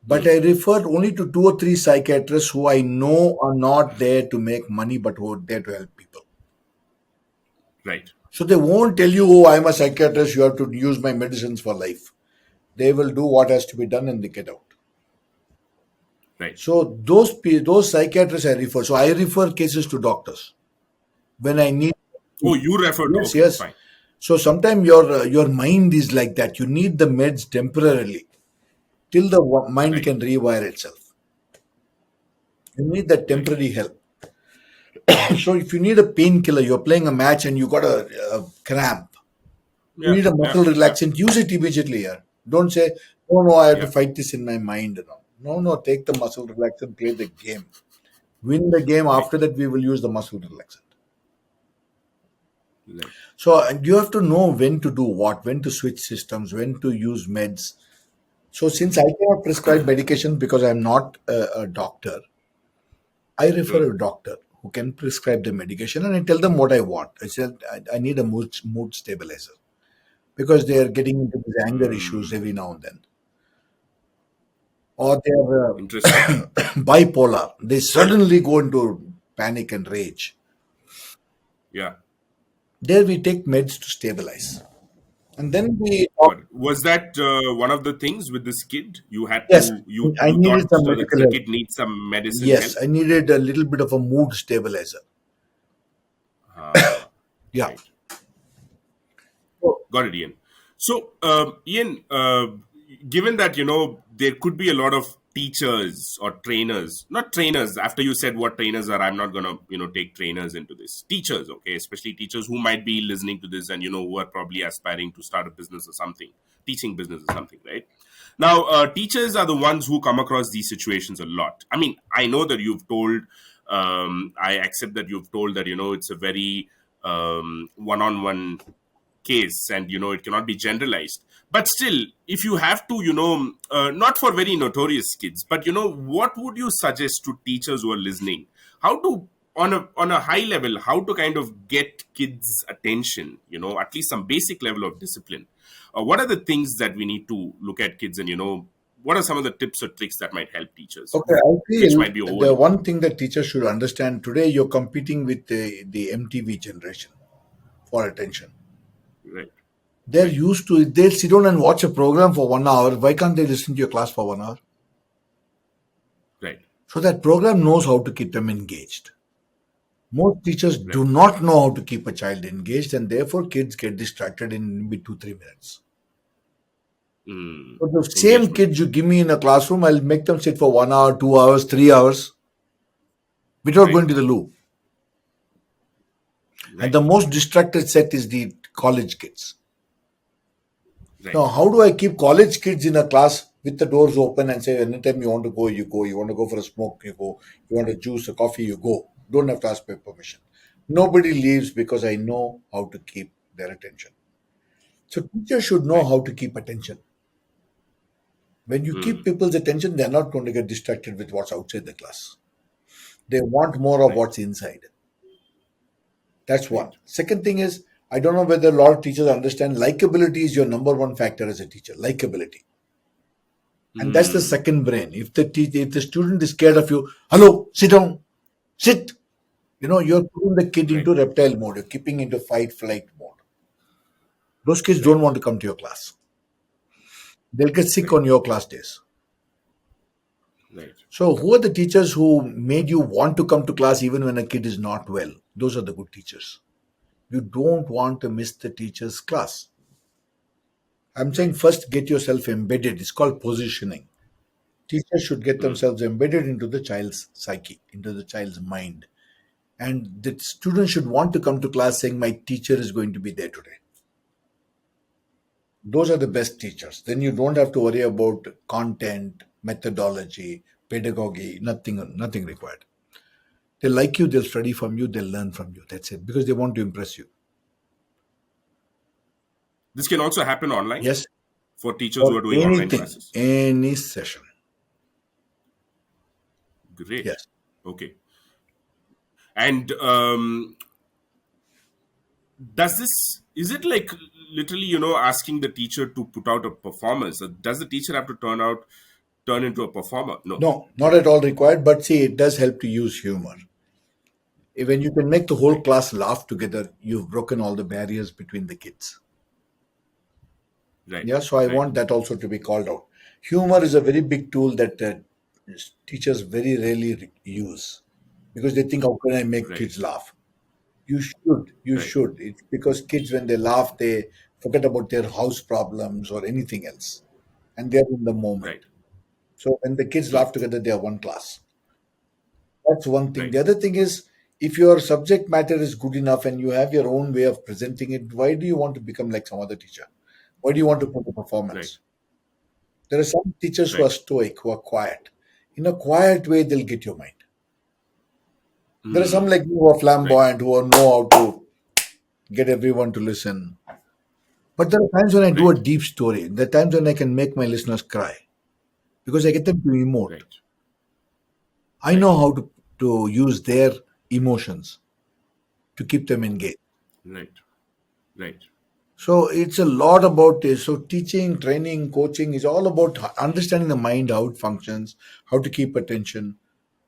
but Hmm. I referred only to two or three psychiatrists who I know are not there to make money, but who are there to help people. Right. So they won't tell you, oh, I'm a psychiatrist, you have to use my medicines for life. They will do what has to be done and they get out. Right. So those psychiatrists I refer. So I refer cases to doctors when I need. Oh, you referred. Yes, Okay. yes. Fine. So sometimes your mind is like that. You need the meds temporarily till the mind Right. can rewire itself. You need that Right. temporary help. So if you need a painkiller, you're playing a match and you got a cramp. You Yeah. need a Yeah. muscle Yeah. relaxant. Use it immediately. Here. Don't say No, no, I have to Yeah. fight this in my mind. No, no, take the muscle relaxant, play the game. Win the game. Right. After that, we will use the muscle relaxant. Right. So you have to know when to do what, when to switch systems, when to use meds. So since I cannot prescribe medication because I'm not a doctor, I refer Mm. a doctor who can prescribe the medication and I tell them what I want. I said I need a mood stabilizer because they are getting into these anger issues Mm. every now and then, or they are Interesting. bipolar. They suddenly go into panic and rage. Yeah. There we take meds to stabilize, and then we talk. Got it. Was that one of the things with this kid? You had Yes, to I you needed thought some medical the help. kid needs some medicine Yes, help. I needed a little bit of a mood stabilizer. Ah, Yeah. right. So, Got it, Ian. So, Ian, given that there could be a lot of teachers or trainers, not trainers. After you said what trainers are, I'm not gonna take trainers into this. Teachers, okay, especially teachers who might be listening to this and who are probably aspiring to start a business or something, teaching business or something, right? Now, teachers are the ones who come across these situations a lot. I mean, I know that you've told. I accept that you've told that it's a very one-on-one case, and it cannot be generalized, but still, if you have to not for very notorious kids, but what would you suggest to teachers who are listening, how to, on a high level, how to kind of get kids attention, at least some basic level of discipline? What are the things that we need to look at kids, and what are some of the tips or tricks that might help teachers, okay, I which feel might be the overlooked? one thing that teachers should understand today, you're competing with the MTV generation for attention. Right. They're Right. used to it. They'll sit down and watch a program for 1 hour. Why can't they listen to your class for 1 hour? Right. So that program knows how to keep them engaged. Most teachers do Right. not know how to keep a child engaged, and therefore kids get distracted in maybe 2, 3 minutes. Mm. So the same Engagement. kids you give me in a classroom, I'll make them sit for 1 hour, 2 hours, 3 hours without Right. going to the loo. And Right. the most distracted set is the college kids. Now, Right. how do I keep college kids in a class with the doors open and say, anytime you want to go, you go. You want to go for a smoke, you go. You want a juice, a coffee, you go. Don't have to ask my permission. Nobody leaves because I know how to keep their attention. So teachers should know Right. how to keep attention. When you keep Mm. people's attention, they're not going to get distracted with what's outside the class. They want more of Right. what's inside. That's one. Right. Second thing is, I don't know whether a lot of teachers understand likability is your number one factor as a teacher. Likability. And that's the Mm. second brain. If the student is scared of you, hello, sit down, sit. You're putting the kid Right. into reptile mode. You're keeping into fight flight mode. Those kids don't Right. want to come to your class. They'll get sick Right. on your class days. Right. So who are the teachers who made you want to come to class even when a kid is not well? Those are the good teachers. You don't want to miss the teacher's class. I'm saying Right. first get yourself embedded. It's called positioning. Teachers should get Mm. themselves embedded into the child's psyche, into the child's mind. And the student should want to come to class saying, my teacher is going to be there today. Those are the best teachers. Then you don't have to worry about content, methodology, pedagogy, nothing required. They like you, they'll study from you, they'll learn from you. That's it. Because they want to impress you. This can also happen online Yes, for teachers who for are doing online anything, classes. any session. Great. Yes. Okay. And does this, is it like literally asking the teacher to put out a performance? Does the teacher have to turn into a performer? No. No, not at all required, but see, it does help to use humor. When you can make the whole Right. class laugh together, you've broken all the barriers between the kids. Right. Yeah, so I Right. want that also to be called out. Humor is a very big tool that teachers very rarely use because they think, how can I make Right. kids laugh? You Right. should. It's because kids, when they laugh, they forget about their house problems or anything else and they're in the moment. Right. So when the kids True. laugh together, they are one class. That's one thing. Right. The other thing is, if your subject matter is good enough and you have your own way of presenting it, why do you want to become like some other teacher? Why do you want to put a Right. performance? There are some teachers who are Right. stoic, who are quiet. In a quiet way, they'll get your mind. There are some Hmm. like me who are Right. flamboyant, who know how to get everyone to listen. But there are times when I do a Right. deep story. There are times when I can make my listeners cry because I get them to emote. Right. I Right. know how to use their emotions to keep them engaged. Right. Right. So it's a lot about this. So teaching, training, coaching is all about understanding the mind, how it functions, how to keep attention,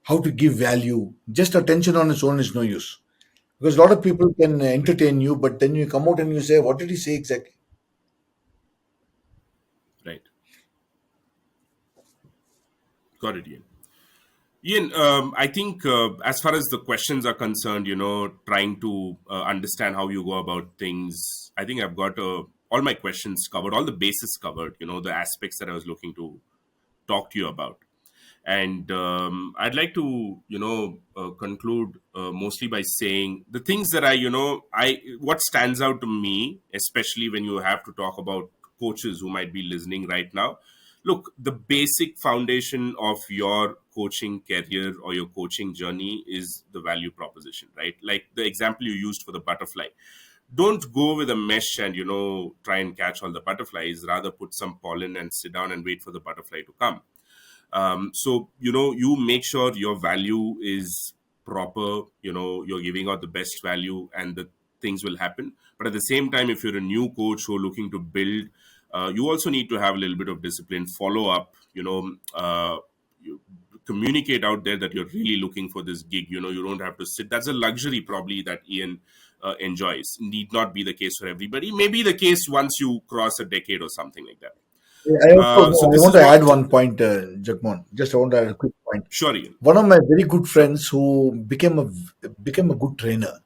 how to give value. Just attention on its own is no use. Because a lot of people can Right. entertain you, but then you come out and you say, "What did he say exactly?" Right. Got it, Ian. Ian, I think as far as the questions are concerned, trying to understand how you go about things, I think I've got all my questions covered, all the bases covered, the aspects that I was looking to talk to you about. And I'd like to, conclude mostly by saying the things that what stands out to me, especially when you have to talk about coaches who might be listening right now. Look, the basic foundation of your coaching career or your coaching journey is the value proposition, right? Like the example you used for the butterfly. Don't go with a mesh and, try and catch all the butterflies. Rather, put some pollen and sit down and wait for the butterfly to come. So you make sure your value is proper, you're giving out the best value, and the things will happen. But at the same time, if you're a new coach who are looking to build, you also need to have a little bit of discipline, follow up, you communicate out there that you're really looking for this gig. You don't have to sit. That's a luxury probably that Ian enjoys. Need not be the case for everybody. Maybe the case once you cross a decade or something like that. I also So I this want is to add what. one point, Jagmohan. Just I want to add a quick point. Sure, Ian. One of my very good Sure. friends who became a good trainer.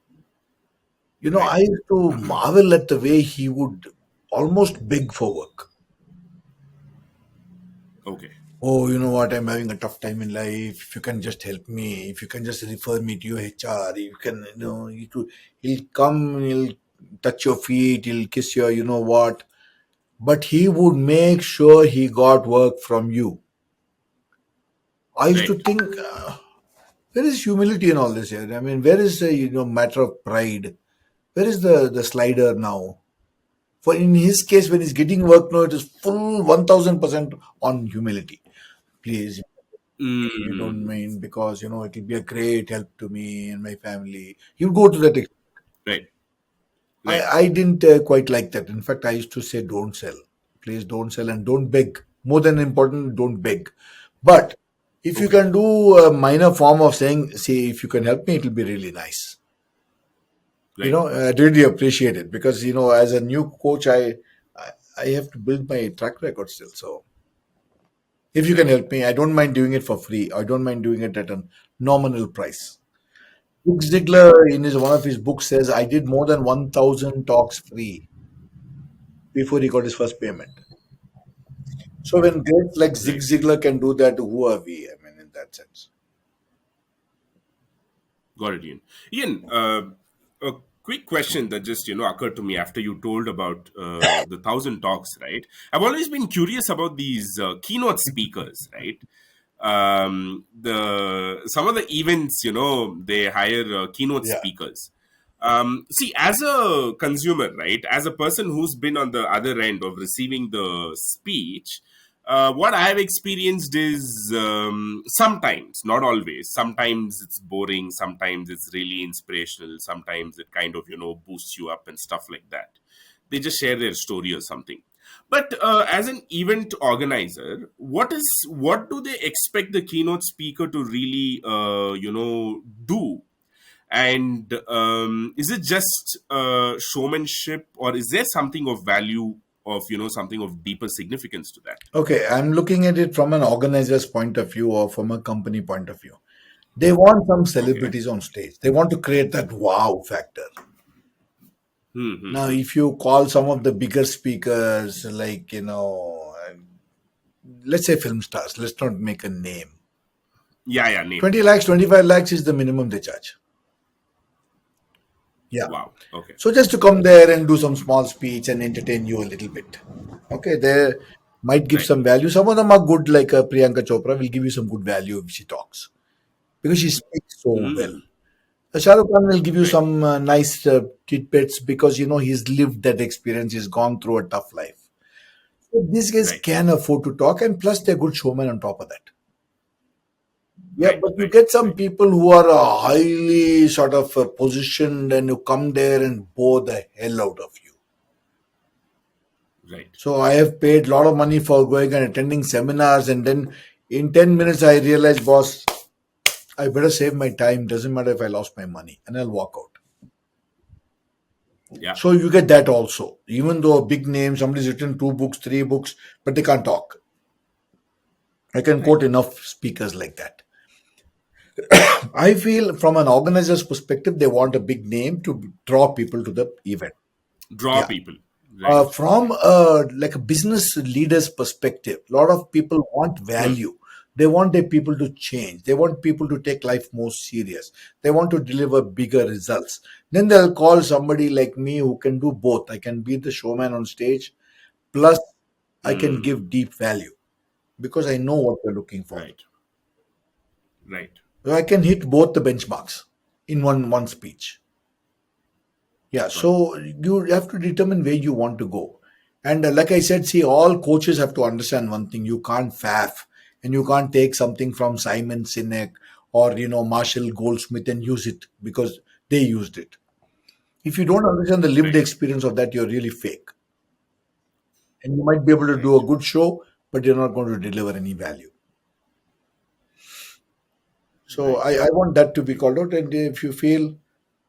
Right. I used to marvel at the way he would almost beg for work. Okay. Oh, you know what? I'm having a tough time in life. If you can just help me, if you can just refer me to your HR, you can, he'll come, he'll touch your feet, he'll kiss your, you know what. But he would make sure he got work from you. I used to Right. think, where is humility in all this here? I mean, where is the, matter of pride? Where is the slider now? For in his case, when he's getting work now, it is full 1000% on humility. Please, if you don't Mm. mind, because it will be a great help to me and my family. You go to that. Right. I Right. I didn't quite like that. In fact, I used to say, don't sell. Please don't sell and don't beg. More than important, don't beg. But if you Okay. can do a minor form of saying, see, if you can help me, it will be really nice. Right. I really appreciate it because as a new coach, I have to build my track record still. So if you can Right. help me, I don't mind doing it for free. I don't mind doing it at a nominal price. Zig Right. Ziglar, in his one of his books, says I did more than 1,000 talks free before he got his first payment. So when guys like Zig Right. Ziglar can do that, who are we? I mean, in that sense. Got it, Ian. Ian, a quick question that just occurred to me after you told about the thousand talks. Right. I've always been curious about these keynote speakers. Right. The some of the events, they hire keynote Yeah. speakers. See, as a consumer, right, as a person who's been on the other end of receiving the speech, what I've experienced is sometimes, not always, sometimes it's boring, sometimes it's really inspirational, sometimes it kind of, boosts you up and stuff like that. They just share their story or something. But as an event organizer, what do they expect the keynote speaker to really, do? And is it just showmanship, or is there something of value of something of deeper significance to that? Okay, I'm looking at it from an organizer's point of view or from a company point of view. They want some Okay. celebrities on stage. They want to create that wow factor. Hmm, hmm, Now, hmm. if you call some of the bigger speakers, like, let's say film stars, let's not make a name. Yeah, yeah, name. 20 lakhs, 25 lakhs is the minimum they charge. Yeah. Wow. Okay. So just to come there and do some small speech and entertain you a little bit. Okay, there. might give Right. some value. Some of them are good, like Priyanka Chopra will give you some good value if she talks because she speaks so well. Mm. Shah Rukh Khan will give you Right. some nice tidbits because he's lived that experience. He's gone through a tough life. So these guys Right. can afford to talk, and plus they're good showmen on top of that. Yeah, Right. but you Right. get some Right. people who are highly sort of positioned, and you come there and bore the hell out of you. Right. So I have paid a lot of money for going and attending seminars, and then in 10 minutes I realized, boss, I better save my time. Doesn't matter if I lost my money, and I'll walk out. Yeah. So you get that also. Even though a big name, somebody's written 2 books, 3 books, but they can't talk. I can Right. quote enough speakers like that. I feel from an organizer's perspective, they want a big name to draw people to the event. Draw Yeah. people. Right. From Right. like a business leader's perspective, a lot of people want Hmm. value. They want their people to change. They want people to take life more serious. They want to deliver bigger results. Then they'll call somebody like me who can do both. I can be the showman on stage, plus I can Hmm. give deep value because I know what they're looking for. Right. Right. So I can hit both the benchmarks in one speech. Yeah, Got it. so you have to determine where you want to go. And like I said, see, all coaches have to understand one thing: you can't faff, and you can't take something from Simon Sinek or Marshall Goldsmith and use it because they used it. If you don't understand the lived Right. experience of that, you're really fake, and you might be able to do Right. a good show, but you're not going to deliver any value. So Right. I want that to be called out. And if you feel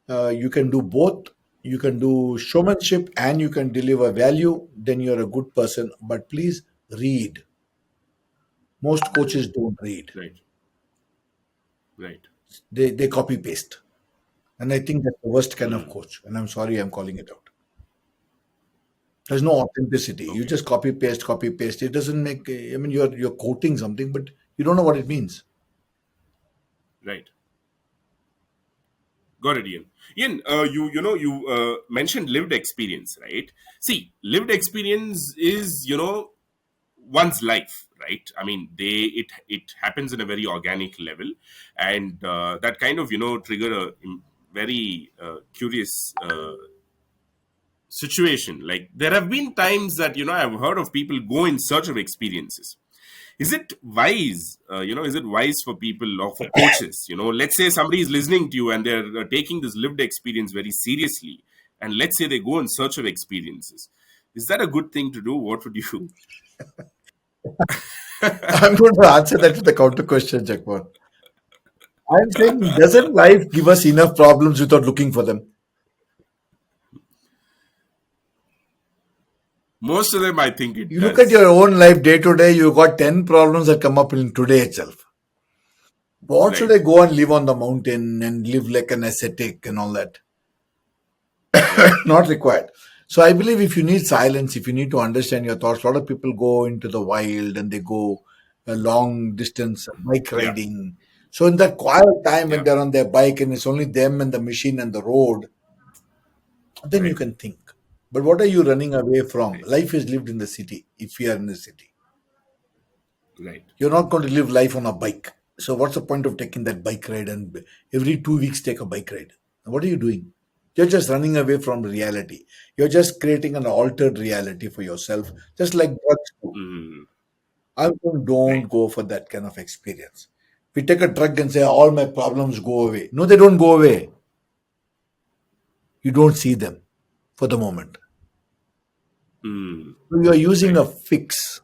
you can do both, you can do showmanship and you can deliver value, then you're a good person. But please read. Most coaches don't read, Right. Right. they copy paste. And I think that's the worst kind of Hmm. coach. And I'm sorry I'm calling it out. There's no authenticity. You Okay. just copy paste, copy paste. It doesn't make, I mean, you're quoting something, but you don't know what it means. Right. Got it, Ian. Ian, you mentioned lived experience, right? See, lived experience is one's life, right? I mean, it happens in a very organic level, and that kind of trigger a very curious situation. Like there have been times that I've heard of people go in search of experiences. Is it wise is it wise for people or for coaches, let's say somebody is listening to you and they're taking this lived experience very seriously, and let's say they go in search of experiences, is that a good thing to do? What would you I'm going to answer that with a counter question, Jagmohan. I'm saying, doesn't life give us enough problems without looking for them? Most of them, I think it You look at does. your own life day to day, you got 10 problems that come up in today itself. What should Right. I go and live on the mountain and live like an ascetic and all that? Right. Not required. So I believe if you need silence, if you need to understand your thoughts, a lot of people go into the wild and they go a long distance bike Yeah. riding. So in that quiet time when Yeah. they're on their bike and it's only them and the machine and the road, then you Right. can think. But what are you running away from? Right. Life is lived in the city if you are in the city. Right. You're not going to live life on a bike. So what's the point of taking that bike ride and every 2 weeks take a bike ride? What are you doing? You're just running away from reality. You're just creating an altered reality for yourself, just like drugs do. Mm. I don't Right. go for that kind of experience. We take a drug and say all my problems go away. No, they don't go away. You don't see them for the moment. Mm. So you are using Right. a fix,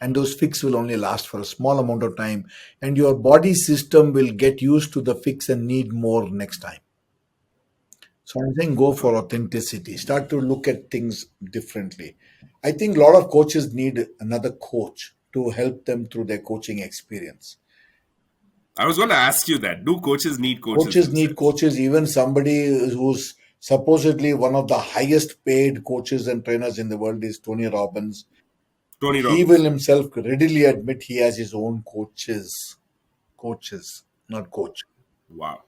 and those fix will only last for a small amount of time, and your body system will get used to the fix and need more next time. So I'm saying go Got for it. authenticity. Start to look at things differently. I think a lot of coaches need another coach to help them through their coaching experience. I was going to ask you that. Do coaches need coaches Coaches need themselves? coaches, even somebody who's supposedly one of the highest paid coaches and trainers in the world is Tony Robbins. Tony He will Robbins. himself readily admit he has his own coaches, not coach. Wow.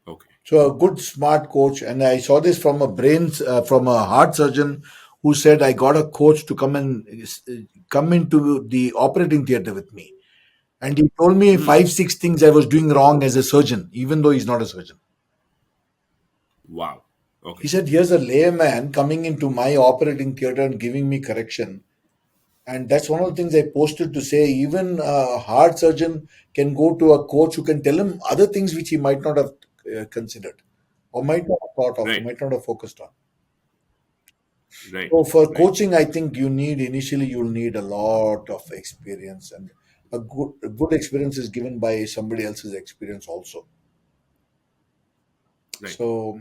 Okay. So a good, smart coach, and I saw this from a brains from a heart surgeon who said I got a coach to come into the operating theater with me. And he told me Hmm. five, six things I was doing wrong as a surgeon, even though he's not a surgeon. Wow. He Okay. said, here's a layman coming into my operating theater and giving me correction. And that's one of the things I posted to say even a heart surgeon can go to a coach who can tell him other things which he might not have considered or might not have thought of or Right. might not have focused on. Right. So for Right. coaching, I think you'll need a lot of experience, and a good experience is given by somebody else's experience also. Right. So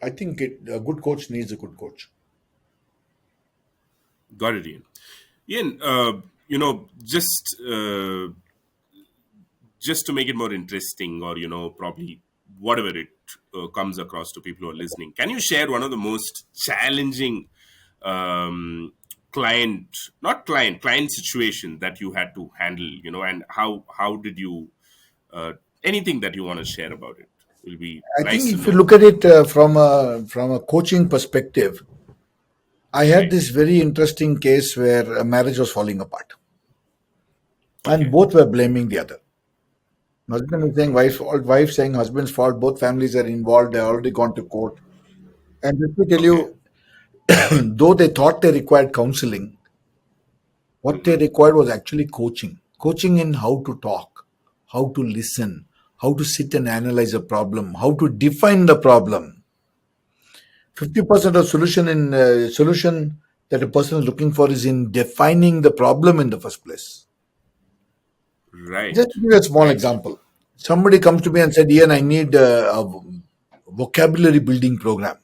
I think a good coach needs a good coach. Got it, Ian. Ian, just to make it more interesting, or probably whatever it comes across to people who are listening, can you share one of the most challenging um, client, not client situation that you had to handle, and how did you anything that you want to share about it will be I think nice to if you know. look at it from a coaching perspective, I had Right. this very interesting case where a marriage was falling apart, and Okay. both were blaming the other. Husband is saying wife's fault, wife saying husband's fault. Both families are involved. They're already gone to court. And let me tell Okay. you, though they thought they required counseling, what they Hmm. required was actually coaching. Coaching in how to talk, how to listen, how to sit and analyze a problem, how to define the problem. 50% of solution that a person is looking for is in defining the problem in the first place. Just Right. to give you a small Right. example. Somebody comes to me and said, Ian, I need a vocabulary building program.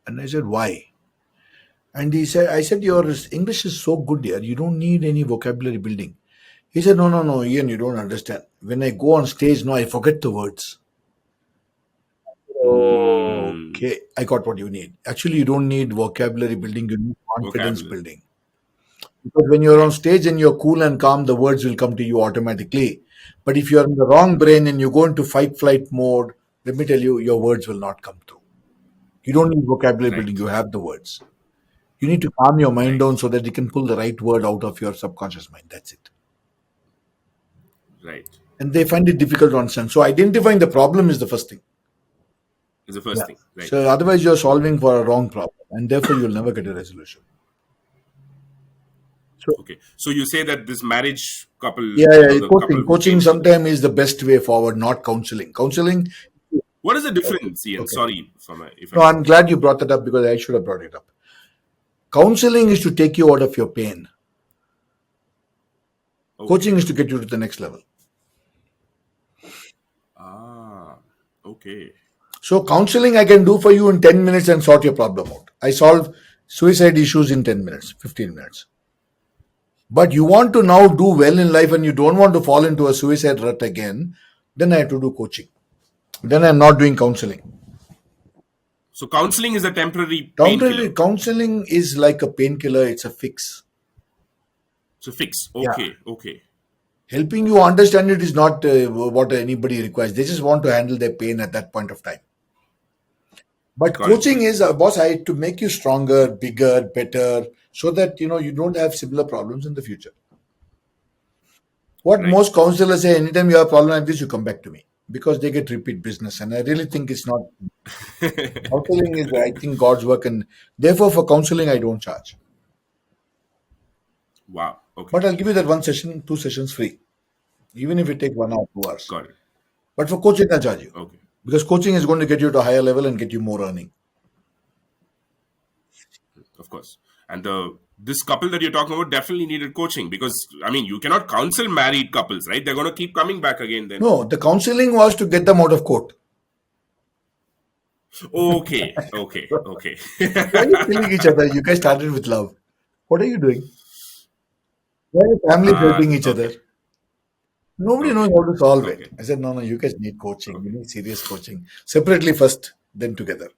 And I said, why? And he said, I said, your English is so good here, you don't need any vocabulary building. He said, no, no, no, Ian, you don't understand. When I go on stage, no, I forget the words. Hmm. Okay, I got what you need. Actually, you don't need vocabulary building, you need confidence Vocabulary. building. Because when you're on Right. stage and you're cool and calm, the words will come to you automatically. But if you're in the wrong brain and you go into fight flight mode, let me tell you, your words will not come through. You don't need vocabulary building, Right. you have the words. You need to calm your mind Right. down so that you can pull the right word out of your subconscious mind. That's it. Right. And they find it difficult to understand. So identifying the problem is the first thing. Is the first Yeah. thing. Right. So otherwise you're solving for a wrong problem and therefore you'll never get a resolution. So Okay. So you say that this marriage couple, yeah, yeah, the couple coaching. who Coaching came to sometimes is the best way forward, not counseling. Counseling. what is the Okay. difference, Ian? Okay. Sorry for my if I No, may. I'm glad you brought that up because I should have brought it up. Counseling is to take you out of your pain. Coaching Okay. is to get you to the next level. Ah. Okay. So counseling I can do for you in 10 minutes and sort your problem out. I solve suicide issues in 10 minutes, 15 minutes. But you want to now do well in life and you don't want to fall into a suicide rut again, then I have to do coaching. Then I'm not doing counseling. So counseling is a temporary painkiller. Counseling is like a painkiller, it's a fix. So fix. Yeah. Okay. Okay. Helping you understand it is not what anybody requires. They just want to handle their pain at that point of time. But Got it. coaching is, boss, I to make you stronger, bigger, better, so that you don't have similar problems in the future. What Right. most counselors say, anytime you have a problem like this, you come back to me because they get repeat business, and I really think it's not. Counseling is, I think, God's work, and therefore for counseling I don't charge. Wow. Okay. But I'll give you that one session, two sessions free, even if it take 1 hour, 2 hours. Got it. But for coaching, I'll charge you Okay. because coaching is going to get you to a higher level and get you more earning. Of course. And this couple that you're talking about definitely needed coaching because I mean you cannot counsel married couples, right? They're going to keep coming back again then. No, the counseling was to get them out of court. Okay. Okay. Okay. Why are you killing each other? You guys started with love. What are you doing? Why are families hurting each other? Okay. Nobody knows Okay. how to solve it. Okay. I said, no, no, you guys need coaching. You Okay. need serious coaching. Separately first, then together.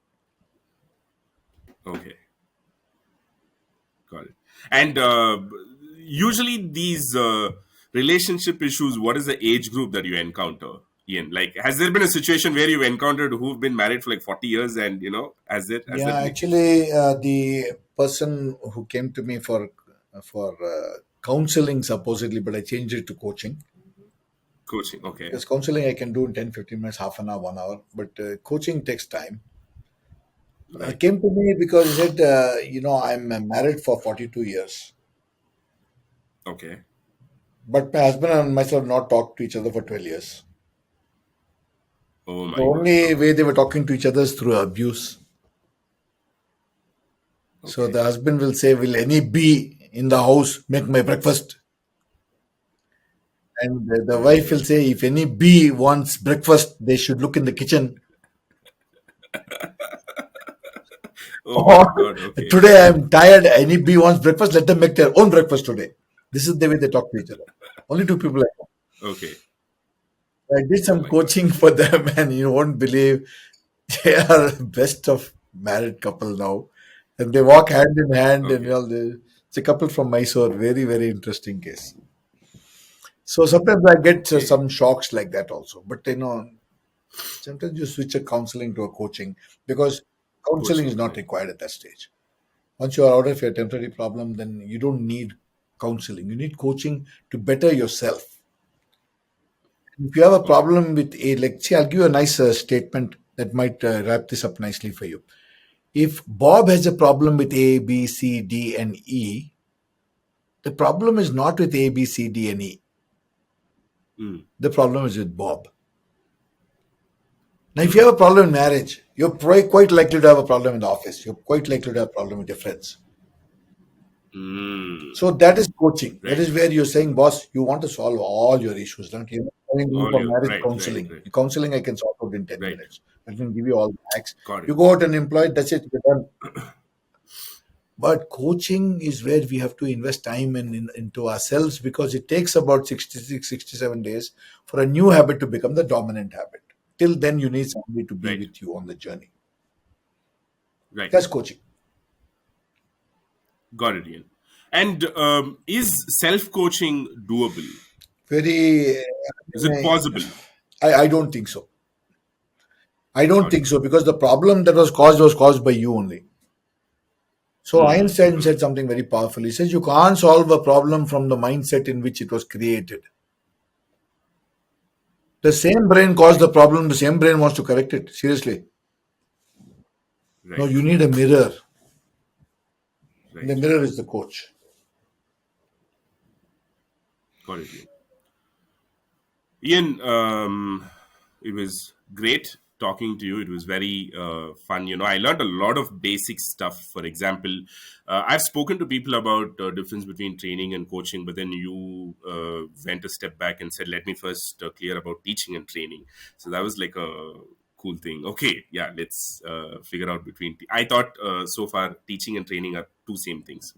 Okay. Got it. And usually these relationship issues, what is the age group that you encounter, Ian? Like, has there been a situation where you've encountered who've been married for like 40 years and, has Yeah, there been a case? actually, the person who came to me for counseling supposedly, but I changed it to coaching Coaching. Okay. because counseling I can do in 10, 15 minutes, half an hour, 1 hour, but coaching takes time. Right. Came to me because he said, I'm married for 42 years, Okay. but my husband and myself not talked to each other for 12 years. Oh The my God. only way Okay. they were talking to each other is through abuse. So Okay. the husband will say, "Will any bee in the house make my breakfast?" And the wife will Okay. say, "If any bee wants breakfast, they should look in the kitchen." Oh my Or God. Okay. today I'm tired. Any bee wants breakfast, let them make their own breakfast today. This is the way they talk to each other. Only two people I know. Okay. I did Oh some my God. coaching for them, and you won't believe they are best of married couple now, and they walk hand in hand. And Okay. it's a couple from Mysore. Very very interesting case. So sometimes I get Okay. some shocks like that also. But sometimes you switch a counseling to a coaching because counseling is Coaching. not Right. required at that stage. Once you are out of your temporary problem, then you don't need counseling. You need coaching to better yourself. If you have a Okay. problem with like, see, I'll give you a nice statement that might wrap this up nicely for you. If Bob has a problem with A, B, C, D, and E, the problem is not with A, B, C, D, and E. Mm. The problem is with Bob. Now, if you Mm. have a problem in marriage, you're quite likely to have a problem in the office. You're quite likely to have a problem with your friends. Mm. So that is coaching. That Right. is where you're saying, boss, you want to solve all your issues. Don't you? Going to me All for your marriage right. Right. counseling. Right. Counseling I can sort out in 10 Right. minutes. I can give you all the hacks. Got You it. go out and employ, that's it, you're done. But coaching is where we have to invest time into ourselves because it takes about 66, 67 days for a new habit to become the dominant habit. Till then, you need somebody to be Right. with you on the journey. Right. That's coaching. Got it, Ian. And is self coaching doable? Very, Is it possible? I don't think so. I don't Got it. think so because the problem that was caused by you only. So Mm. Einstein Mm. said something very powerful. He says you can't solve a problem from the mindset in which it was created. The same brain caused the Right. problem. The same brain wants to correct it. Seriously. No, Right. you need a mirror. And the Right. mirror is the coach. Got it, Ian. Ian, it was great talking to you. It was very fun. I learned a lot of basic stuff. For example, I've spoken to people about difference between training and coaching, but then you went a step back and said, "Let me first clear about teaching and training." So that was like a cool thing. Okay, yeah, let's figure out between. I thought so far teaching and training are two same things,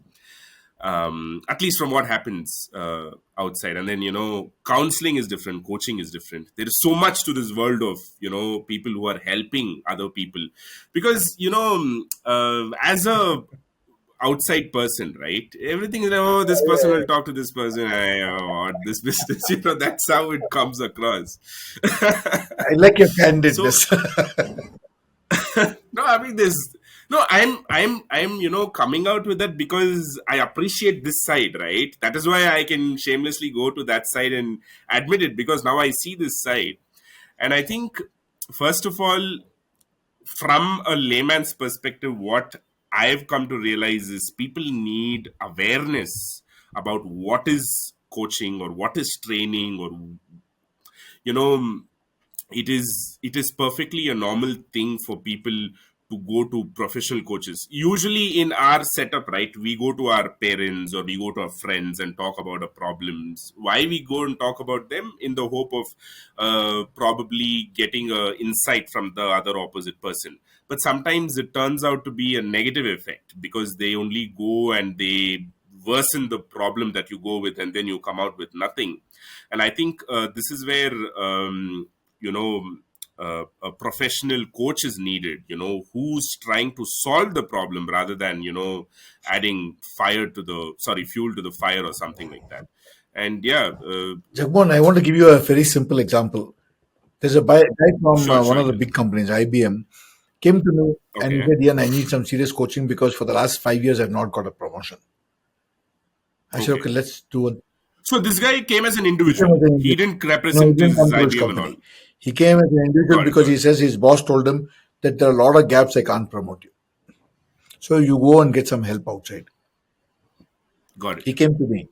at least from what happens outside. And then counseling is different, coaching is different. There is so much to this world of people who are helping other people, because as a outside person, right, everything is like, oh, this person will talk to this person, what this business, that's how it comes across. I like your So candidness. no, I mean, there's no. I'm coming out with that because I appreciate this side, right? That is why I can shamelessly go to that side and admit it, because now I see this side. And I think, first of all, from a layman's perspective, what I've come to realize is people need awareness about what is coaching or what is training, or you know it is perfectly a normal thing for people to go to professional coaches. Usually in our setup, right, we go to our parents or we go to our friends and talk about our problems. Why we go and talk about them? In the hope of probably getting a insight from the other opposite person. But sometimes it turns out to be a negative effect, because they only go and they worsen the problem that you go with, and then you come out with nothing. And I think this is where you know a professional coach is needed, who's trying to solve the problem rather than adding fuel to the fire or something like that. And yeah, Jagmohan, I want to give you a very simple example. There's a guy from sure, one sure, of the yeah. big companies, IBM. Came to me and he Okay. said, Ian, I need some serious coaching because for the last 5 years I've not got a promotion. I said, okay, Okay. let's do it. So this guy came as an He came individual. as an He individual. didn't No, he represent didn't his come through his IBM and all. company. He came as an individual Got it. because Got he it. says his boss told him that there are a lot of gaps, I can't promote you. So you go and get some help outside. Got He it. came to me.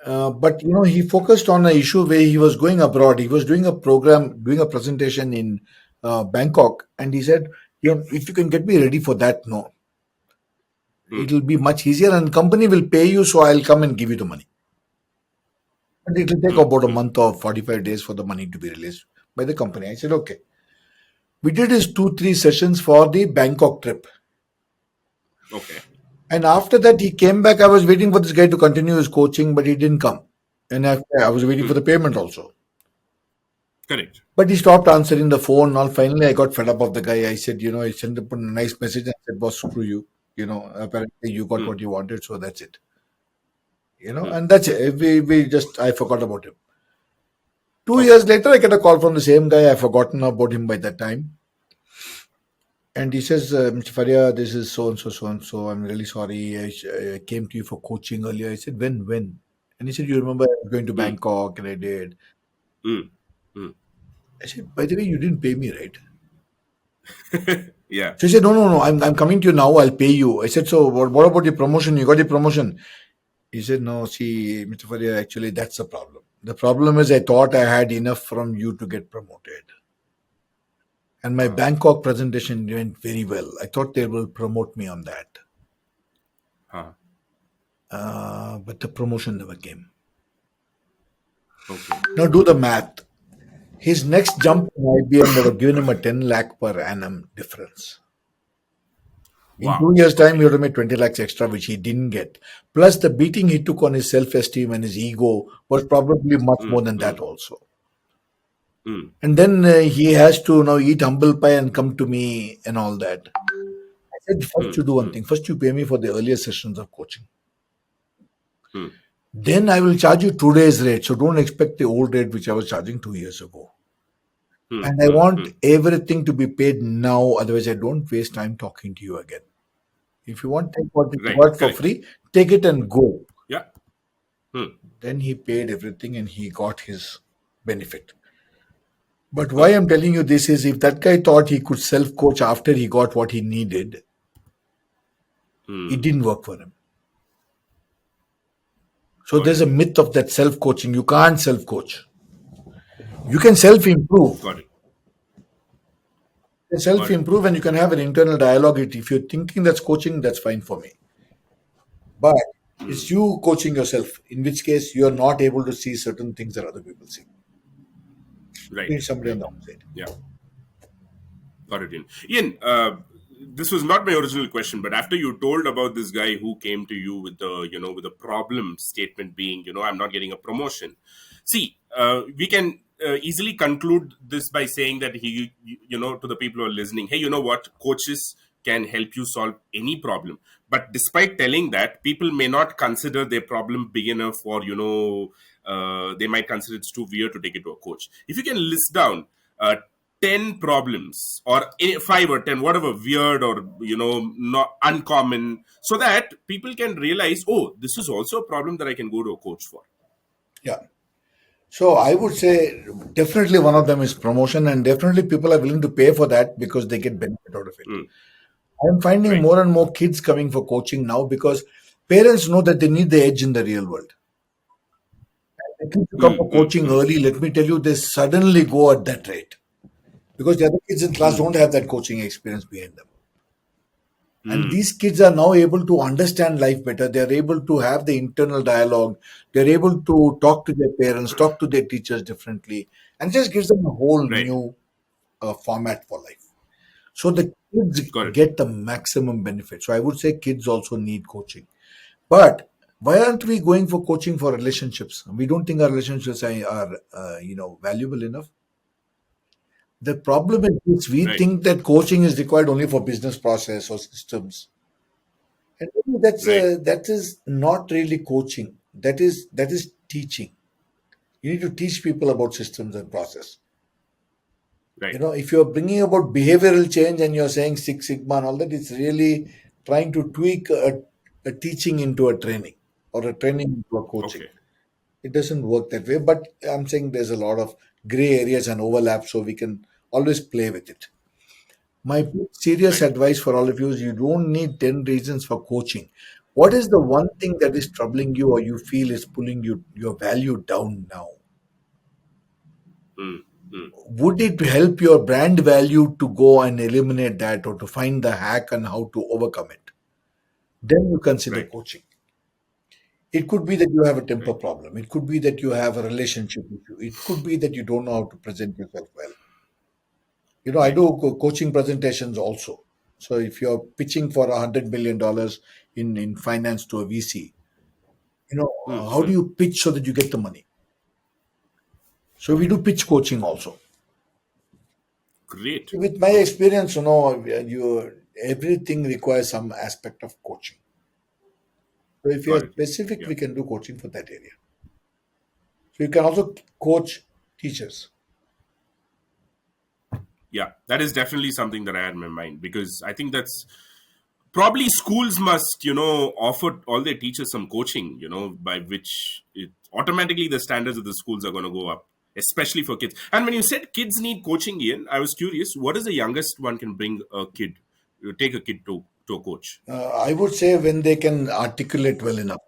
But he focused on an issue where he was going abroad. He was doing a program, doing a presentation in Bangkok, and he said, if you can get me ready for that, no, Hmm. it'll be much easier, and company will pay you, so I'll come and give you the money. But it'll take Hmm. about a Hmm. month or 45 days for the money to be released by the company. I said, okay. We did his 2, 3 sessions for the Bangkok trip. Okay. And after that, he came back. I was waiting for this guy to continue his coaching, but he didn't come. And I was waiting for Hmm. the payment also. Correct. But he stopped answering the phone. All finally, I got fed up of the guy. I said, I sent him a nice message. I said, boss, screw you. Apparently you got Hmm. what you wanted, so that's it. Hmm. And that's it. I forgot about him. Two Okay. years later, I get a call from the same guy. I've forgotten about him by that time. And he says, Mr. Faria, this is so and so, so and so. I'm really sorry. I came to you for coaching earlier. I said, when? And he said, you remember I was going to Hmm. Bangkok and I did. Hmm. Hmm. I said, by the way, you didn't pay me, right? Yeah. So he said, no. I'm coming to you now. I'll pay you. I said, so what about your promotion? You got your promotion. He said, no, see, Mr. Faria, actually, that's the problem. The problem is I thought I had enough from you to get promoted. And my Uh, Bangkok presentation went very well. I thought they will promote me on that. huh. But the promotion never came. Okay. Now do the math. His next jump in IBM would have given him a 10 lakh per annum difference. In Wow. 2 years' time, he Okay. would have made 20 lakhs extra, which he didn't get. Plus, the beating he took on his self esteem and his ego was probably much Hmm. more than Hmm. that, also. Hmm. And then he has to now eat humble pie and come to me and all that. I said, first, Hmm. you do one Hmm. thing. First, you pay me for the earlier sessions of coaching. Hmm. Then I will charge you today's rate. So don't expect the old rate which I was charging 2 years ago. Hmm. And I Hmm. want Hmm. everything to be paid now. Otherwise, I don't waste time talking to you again. If you want to take what you Right. got for Correct. free, take it and go. Yeah. Hmm. Then he paid everything and he got his benefit. But why Okay. I'm telling you this is if that guy thought he could self coach after he got what he needed, it Hmm. didn't work for him. So Got there's it. a myth of that self coaching. You can't self coach. You can self improve. Got it. Self Got it. improve and you can have an internal dialogue. If you're thinking that's coaching, that's fine for me. But it's Hmm. you coaching yourself, in which case you're not able to see certain things that other people see. Right. You need somebody on Right. the outside. Yeah. Got it, Ian. Ian, this was not my original question, but after you told about this guy who came to you with with the problem statement being, I'm not getting a promotion. See, we can easily conclude this by saying that to the people who are listening, hey, you know what? Coaches can help you solve any problem. But despite telling that, people may not consider their problem big enough, or, they might consider it's too weird to take it to a coach. If you can list down, 10 problems or 5 or 10 whatever weird or not uncommon, so that people can realize, oh, this is also a problem that I can go to a coach for. Yeah. So I would say definitely one of them is promotion, and definitely people are willing to pay for that because they get benefit out of it. Mm, I'm finding right. more and more kids coming for coaching now because parents know that they need the edge in the real world. The kids who come mm, for mm, coaching mm, early, let me tell you, they suddenly go at that rate because the other kids in class mm, don't have that coaching experience behind them. And mm, these kids are now able to understand life better. They're able to have the internal dialogue. They're able to talk to their parents, talk to their teachers differently, and just gives them a whole right. new format for life. So the kids Got it. get the maximum benefit. So I would say kids also need coaching. But why aren't we going for coaching for relationships? We don't think our relationships are valuable enough. The problem is this, we Right. think that coaching is required only for business process or systems. And really Right. that is not really coaching. That is teaching. You need to teach people about systems and process. Right. If you're bringing about behavioral change and you're saying Six Sigma and all that, it's really trying to tweak a teaching into a training or a training into a coaching. Okay. It doesn't work that way, but I'm saying there's a lot of gray areas and overlap, so we can always play with it. My serious Right. advice for all of you is you don't need 10 reasons for coaching. What is the one thing that is troubling you or you feel is pulling your value down now? Mm, mm, Would it help your brand value to go and eliminate that or to find the hack and how to overcome it? Then you consider right. coaching. It could be that you have a temper Right. problem. It could be that you have a relationship issue. It could be that you don't know how to present yourself well. I Right. do coaching presentations also. So if you're pitching for $100 million in finance to a VC, Mm, how do mm. you pitch so that you get the money? So we do pitch coaching also. Great. With my Okay. experience, you everything requires some aspect of coaching. So if you're Got it. specific, Yeah. we can do coaching for that area. So you can also coach teachers. Yeah. That is definitely something that I had in my mind, because I think that's probably schools must, offer all their teachers some coaching, by which it automatically the standards of the schools are going to go up, especially for kids. And when you said kids need coaching, Ian, I was curious, what is the youngest one can bring a kid, take a kid to a coach? I would say when they can articulate well enough.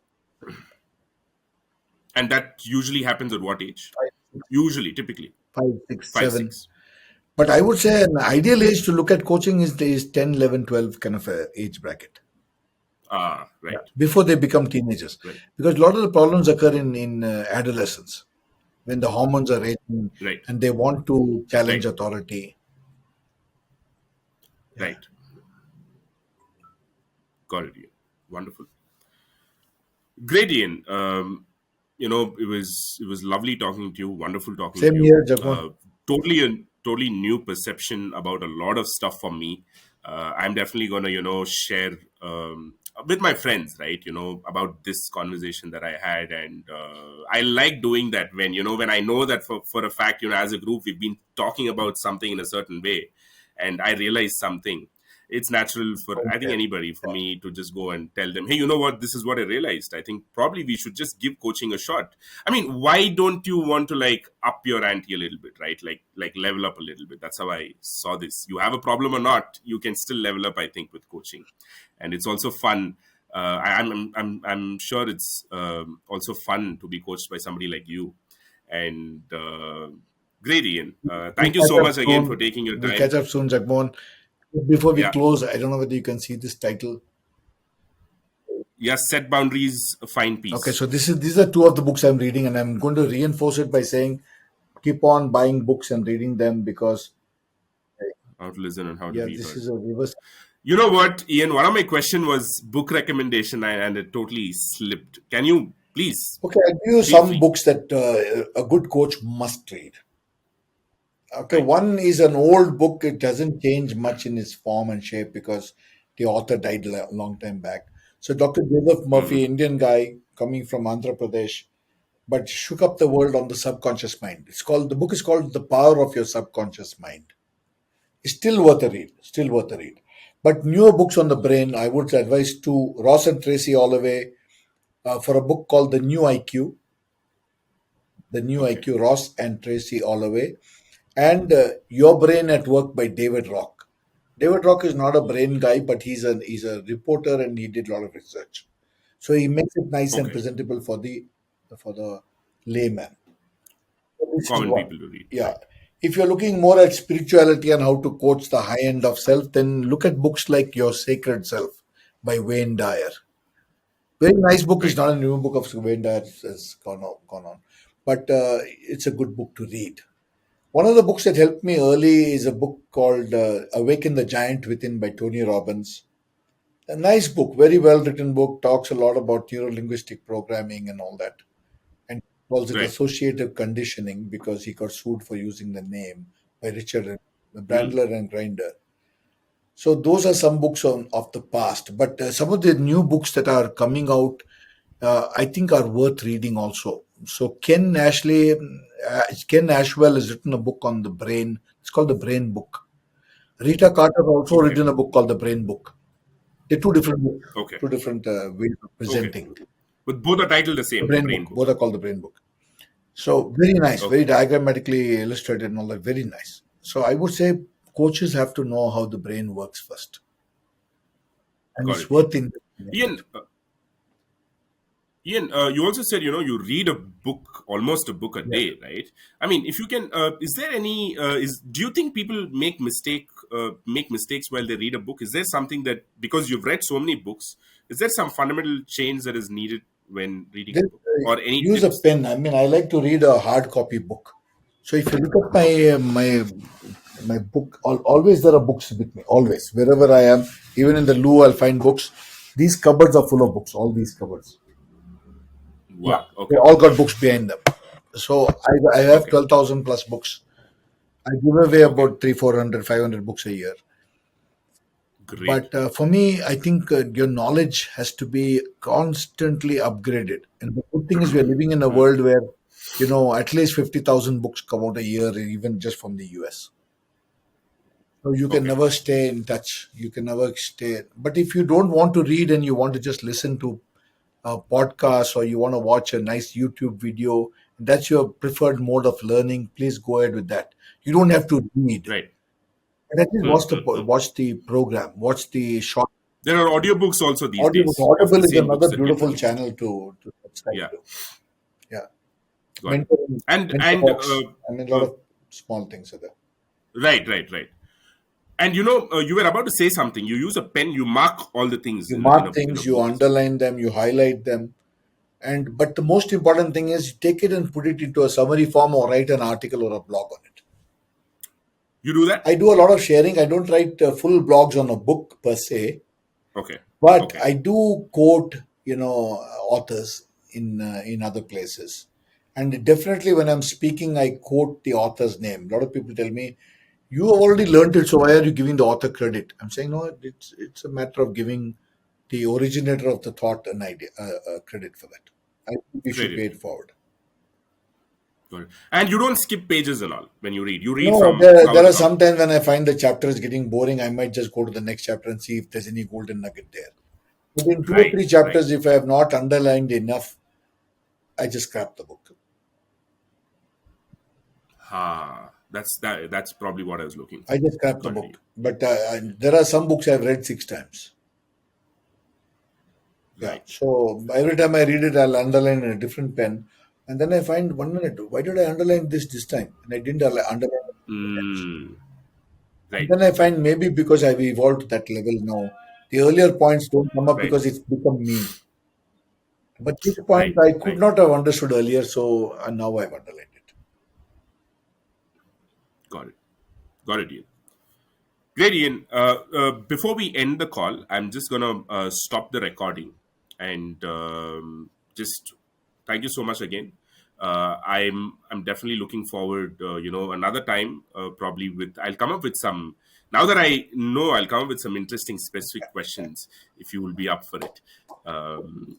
And that usually happens at what age? Five, six, Usually, typically, five, six, five, seven. six. But I would say an ideal age to look at coaching is 10, 11, 12 kind of a age bracket. Ah, Yeah. right, Before they become teenagers. right, Because a lot of the problems occur in adolescence when the hormones are raging right, and they want to challenge right, authority. Yeah. right. Got it, Ian. Wonderful. Great, Ian. It was lovely talking to you. Wonderful talking to Same you. here, Jagmohan. Totally new perception about a lot of stuff for me. I'm definitely gonna share with my friends, right? About this conversation that I had, and I like doing that when I know that for a fact, as a group we've been talking about something in a certain way, and I realize something. It's natural for, I think, anybody, for me to just go and tell them, hey, you know what, this is what I realized. I think probably we should just give coaching a shot. I mean, why don't you want to like up your ante a little bit, right? Like level up a little bit. That's how I saw this. You have a problem or not, you can still level up, I think, with coaching. And it's also fun. I'm sure it's also fun to be coached by somebody like you. And great, Ian. We'll Thank you catch so up much again for soon. taking your We'll catch time. up soon, Jagmohan. Before we Yeah. close, I don't know whether you can see this title. Yes, set boundaries, find Okay, peace. so these are two of the books I'm reading, and I'm going to reinforce it by saying keep on buying books and reading them because How to listen and how to yeah, be this heard. is a reverse. You know what, Ian? One of my question was book recommendation, and it totally slipped. Can you please Okay, I'll give you feel some free? books that a good coach must read. Okay, Right. one is an old book. It doesn't change much in its form and shape because the author died a long time back. So Dr. Joseph Murphy, Hmm. Indian guy coming from Andhra Pradesh, but shook up the world on the subconscious mind. The book is called The Power of Your Subconscious Mind. It's still worth a read. Still worth a read. But newer books on the brain, I would advise to Ross and Tracy Holloway for a book called The New Okay. IQ, Ross and Tracy Holloway, and Your Brain at Work by David Rock. David Rock is not a brain guy, but he's a reporter and he did a lot of research. So he makes it nice and Okay. presentable for the layman. So For this is common one. people to read. Yeah. Right. If you're looking more at spirituality and how to coach the high end of self, then look at books like Your Sacred Self by Wayne Dyer. Very nice book. It's Right. not a new book of Wayne Dyer has gone on. But it's a good book to read. One of the books that helped me early is a book called Awaken the Giant Within by Tony Robbins. A nice book, very well written book, talks a lot about neuro linguistic programming and all that. And calls it Right. associative conditioning because he got sued for using the name by Richard Hmm. Bandler and Grinder. So those are some books of the past, but some of the new books that are coming out, I think are worth reading also. So Ken Ashwell has written a book on the brain, It's called The Brain Book. Rita Carter also Okay. written a book called The Brain Book. They're two different books, Okay. two different ways of Okay. presenting. But both are titled the The same, the Brain Brain Book. Book. Both are called The Brain Book. So very nice, very Okay. diagrammatically illustrated and all that. Very nice. So I would say coaches have to know how the brain works first, and Got it's it, Ian. worth investing in Ian, it. You also said you read a book, almost a book a Yes. day, right? I mean, if you can, is there any? Do you think people make mistakes while they read a book? Is there something that, because you've read so many books, is there some fundamental change that is needed when reading a Just book, or any use a tips? pen. I mean, I like to read a hard copy book. So if you look at my Okay, my book, always there are books with me. Always, wherever I am, even in the loo, I'll find books. These cupboards are full of books. All these cupboards. Yeah, wow, they okay, all got books behind them. So I have okay, 12,000 plus books. I give away okay, about 3, 400, 500 books a year. great. But for me, I think your knowledge has to be constantly upgraded. And the good thing is, we are living in a Hmm, world where, at least 50,000 books come out a year, even just from the US. So you can okay, never stay in touch. You can never stay. But if you don't want to read and you want to just listen to a podcast or you want to watch a nice YouTube video, that's your preferred mode of learning, please go ahead with that. You don't have to read. right. But at least Hmm, hmm, hmm. watch the program, watch the short There are audiobooks also these Audible. days of Audible the is same books another that we have beautiful released. channel to subscribe Yeah, to. Yeah. got it. Mentor, mentor And box. I mean, a lot of small things are there. right, right, right. And you were about to say something. You use a pen. You mark all the things You in mark a things, you book. underline them, you highlight them. And but the most important thing is take it and put it into a summary form or write an article or a blog on it. You do that? I do a lot of sharing. I don't write full blogs on a book per se, Okay, but okay, I do quote, authors in other places. And definitely when I'm speaking, I quote the author's name. A lot of people tell me, you have already learned it, so why are you giving the author credit? I'm saying, no, it's a matter of giving the originator of the thought an idea, credit for that. I think we should great. pay it forward. Got it. And you don't skip pages and all when you read. You read No, from there cover are to cover. some times when I find the chapter is getting boring, I might just go to the next chapter and see if there's any golden nugget there. But in two or Right, three right. chapters, if I have not underlined enough, I just scrap the book. That's probably what I was looking I for. just scrap the Got it. book. But there are some books I've read 6 times. Yeah. Right. So every time I read it, I'll underline in a different pen. And then I find 1 minute, why did I underline this time? And I didn't underline it 2 times. Mm, And right, then I right, find maybe because I've evolved to that level now, the earlier points don't come up right, because it's become me. But this point right, I could right. not have understood earlier, so now I've underlined it. Got it. Got it, Ian. Great, Ian. Before we end the call, I'm just gonna stop the recording and just thank you so much again. I'm definitely looking forward. Another time, probably with I'll come up with some. Now that I know, I'll come up with some interesting specific questions if you will be up for it. Um,